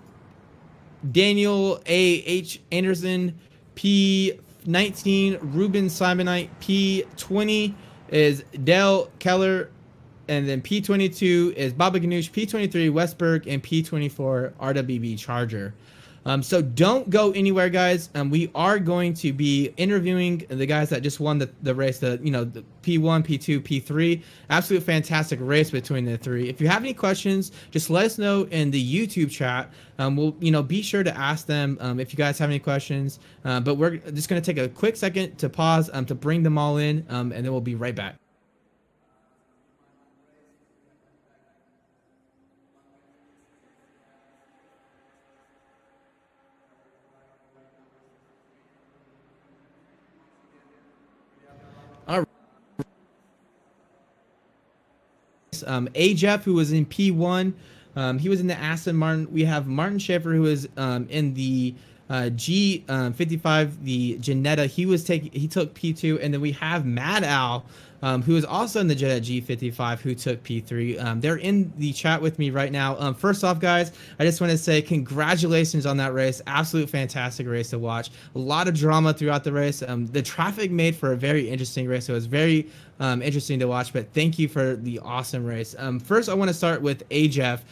Daniel A.H. Anderson. P19, Ruben Simonite. P20 is Dale Keller. And then P22 is Baba Ganoush. P23, Westberg. And P24, RWB Charger. So don't go anywhere, guys. We are going to be interviewing the guys that just won the race, the P1, P2, P3. Absolute fantastic race between the three. If you have any questions, just let us know in the YouTube chat. We'll be sure to ask them if you guys have any questions. But we're just going to take a quick second to pause to bring them all in, and then we'll be right back. All A Jeff, who was in P1. He was in the Aston Martin. We have Martin Schaefer, who is in the G55, the Ginetta. He took P2, and then we have Mad Al, who is also in the Jetta G55, who took P3. They're in the chat with me right now. First off, guys, I just want to say congratulations on that race. Absolute fantastic race to watch. A lot of drama throughout the race. The traffic made for a very interesting race. So it was very interesting to watch, but thank you for the awesome race. First, I want to start with Ajef,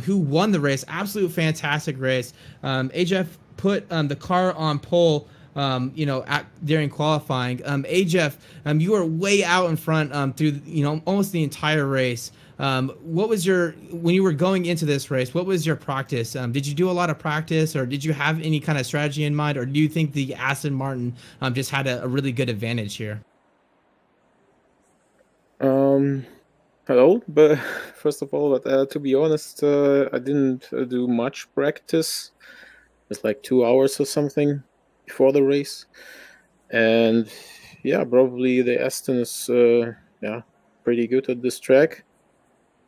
who won the race. Absolute fantastic race. Ajef put the car on pole during qualifying. Ajef, you were way out in front through almost the entire race. What was when you were going into this race, what was your practice? Did you do a lot of practice, or did you have any kind of strategy in mind, or do you think the Aston Martin just had a really good advantage here? Hello, but first of all, to be honest, I didn't do much practice. It's like 2 hours or something before the race, and yeah, probably the Aston is pretty good at this track.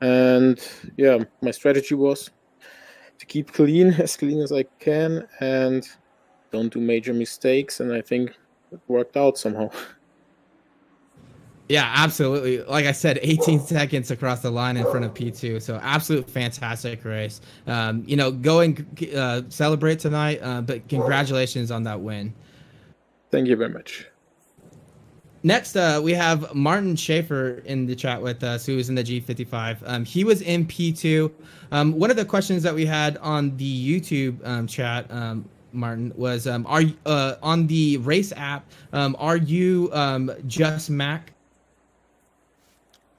And yeah, my strategy was to keep clean as I can and don't do major mistakes, and I think it worked out somehow. Yeah, absolutely. Like I said, 18 seconds across the line in front of P2. So absolute fantastic race. Go and celebrate tonight, but congratulations on that win. Thank you very much. Next, we have Martin Schaefer in the chat with us, who is in the G55. He was in P2. One of the questions that we had on the YouTube chat, Martin, was are on the race app, are you just Mac?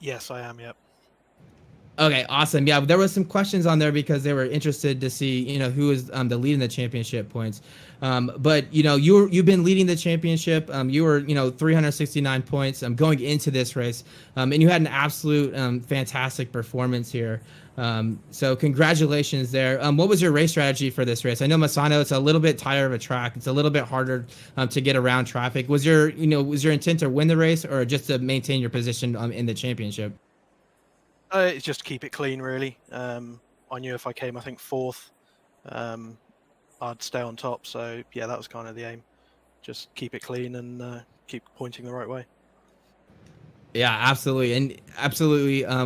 Yes, I am. Yep. Okay, awesome. Yeah, there was some questions on there because they were interested to see, who is the lead in the championship points. But you've been leading the championship. You were 369 points going into this race, and you had an absolute fantastic performance here. So congratulations there. What was your race strategy for this race? I know Masano, it's a little bit tighter of a track. It's a little bit harder to get around traffic. Was your intent to win the race, or just to maintain your position in the championship? It's just to keep it clean, really. I knew if I came, I think, fourth, I'd stay on top. So yeah, that was kind of the aim. Just keep it clean and keep pointing the right way. Yeah, absolutely. And absolutely. I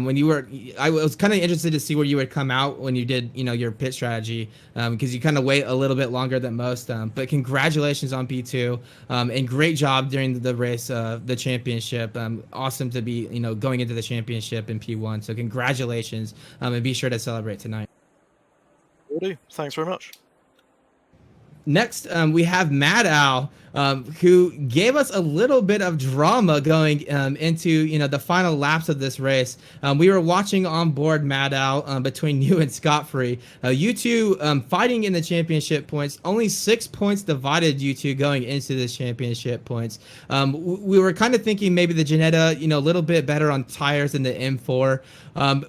was kind of interested to see where you would come out when you did, your pit strategy, because you kind of wait a little bit longer than most. But congratulations on P2, and great job during the race, the championship. Awesome to be, going into the championship in P1. So congratulations, and be sure to celebrate tonight. Will do. Thanks very much. Next, we have Mad Al, who gave us a little bit of drama going into the final laps of this race. We were watching on board, Mad Al, between you and Scott Free. You two fighting in the championship points. Only 6 points divided you two going into this championship points. We were kind of thinking maybe the Ginetta, a little bit better on tires than the M4.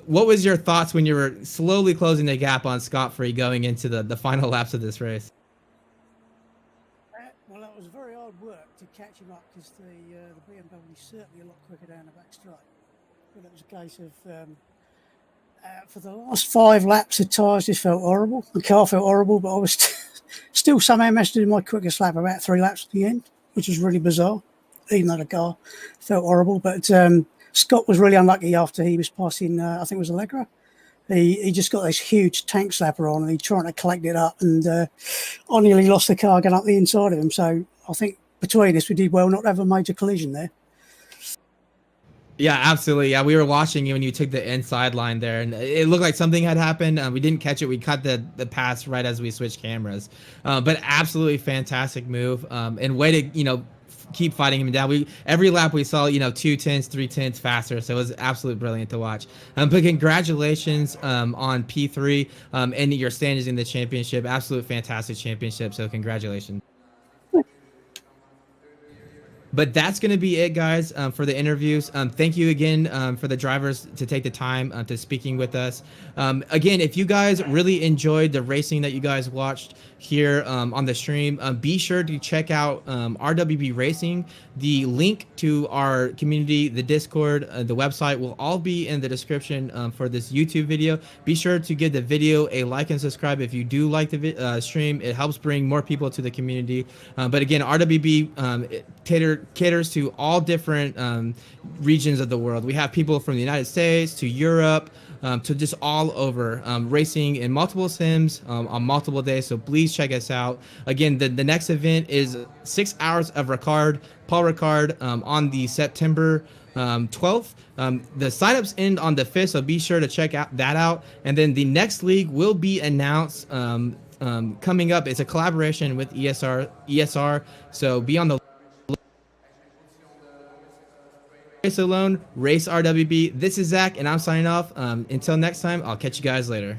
What was your thoughts when you were slowly closing the gap on Scott Free going into the final laps of this race? Well, that was very hard work to catch him up, because the BMW is certainly a lot quicker down the back straight. But it was a case of for the last 5 laps, the tyres just felt horrible. The car felt horrible, but I was still somehow managed to do my quickest lap about 3 laps at the end, which was really bizarre, even though the car felt horrible. But Scott was really unlucky after he was passing, I think it was Allegra. He just got this huge tank slapper on, and he trying to collect it up, and I nearly lost the car going up the inside of him. So I think between us, we did well not to have a major collision there. Yeah, absolutely. Yeah, we were watching you when you took the inside line there, and it looked like something had happened. We didn't catch it. We cut the pass right as we switched cameras. But absolutely fantastic move, and way to keep fighting him down. Every lap we saw 2 tenths, 3 tenths faster, so it was absolutely brilliant to watch. But congratulations on P3 and your standings in the championship. Absolute fantastic championship, so congratulations. But that's going to be it, guys, for the interviews. Thank you again for the drivers to take the time to speaking with us. Again, if you guys really enjoyed the racing that you guys watched here on the stream, be sure to check out RWB Racing. The link to our community, the Discord, the website will all be in the description for this YouTube video. Be sure to give the video a like and subscribe if you do like the stream. It helps bring more people to the community. But again, RWB caters to all different regions of the world. We have people from the United States to Europe, to just all over, racing in multiple sims on multiple days. So please check us out. Again, the next event is 6 hours of Paul Ricard on the September 12th. The signups end on the 5th, so be sure to check that out. And then the next league will be announced coming up. It's a collaboration with ESR, so be on the Race Alone, Race RWB. This is Zach, and I'm signing off. Until next time, I'll catch you guys later.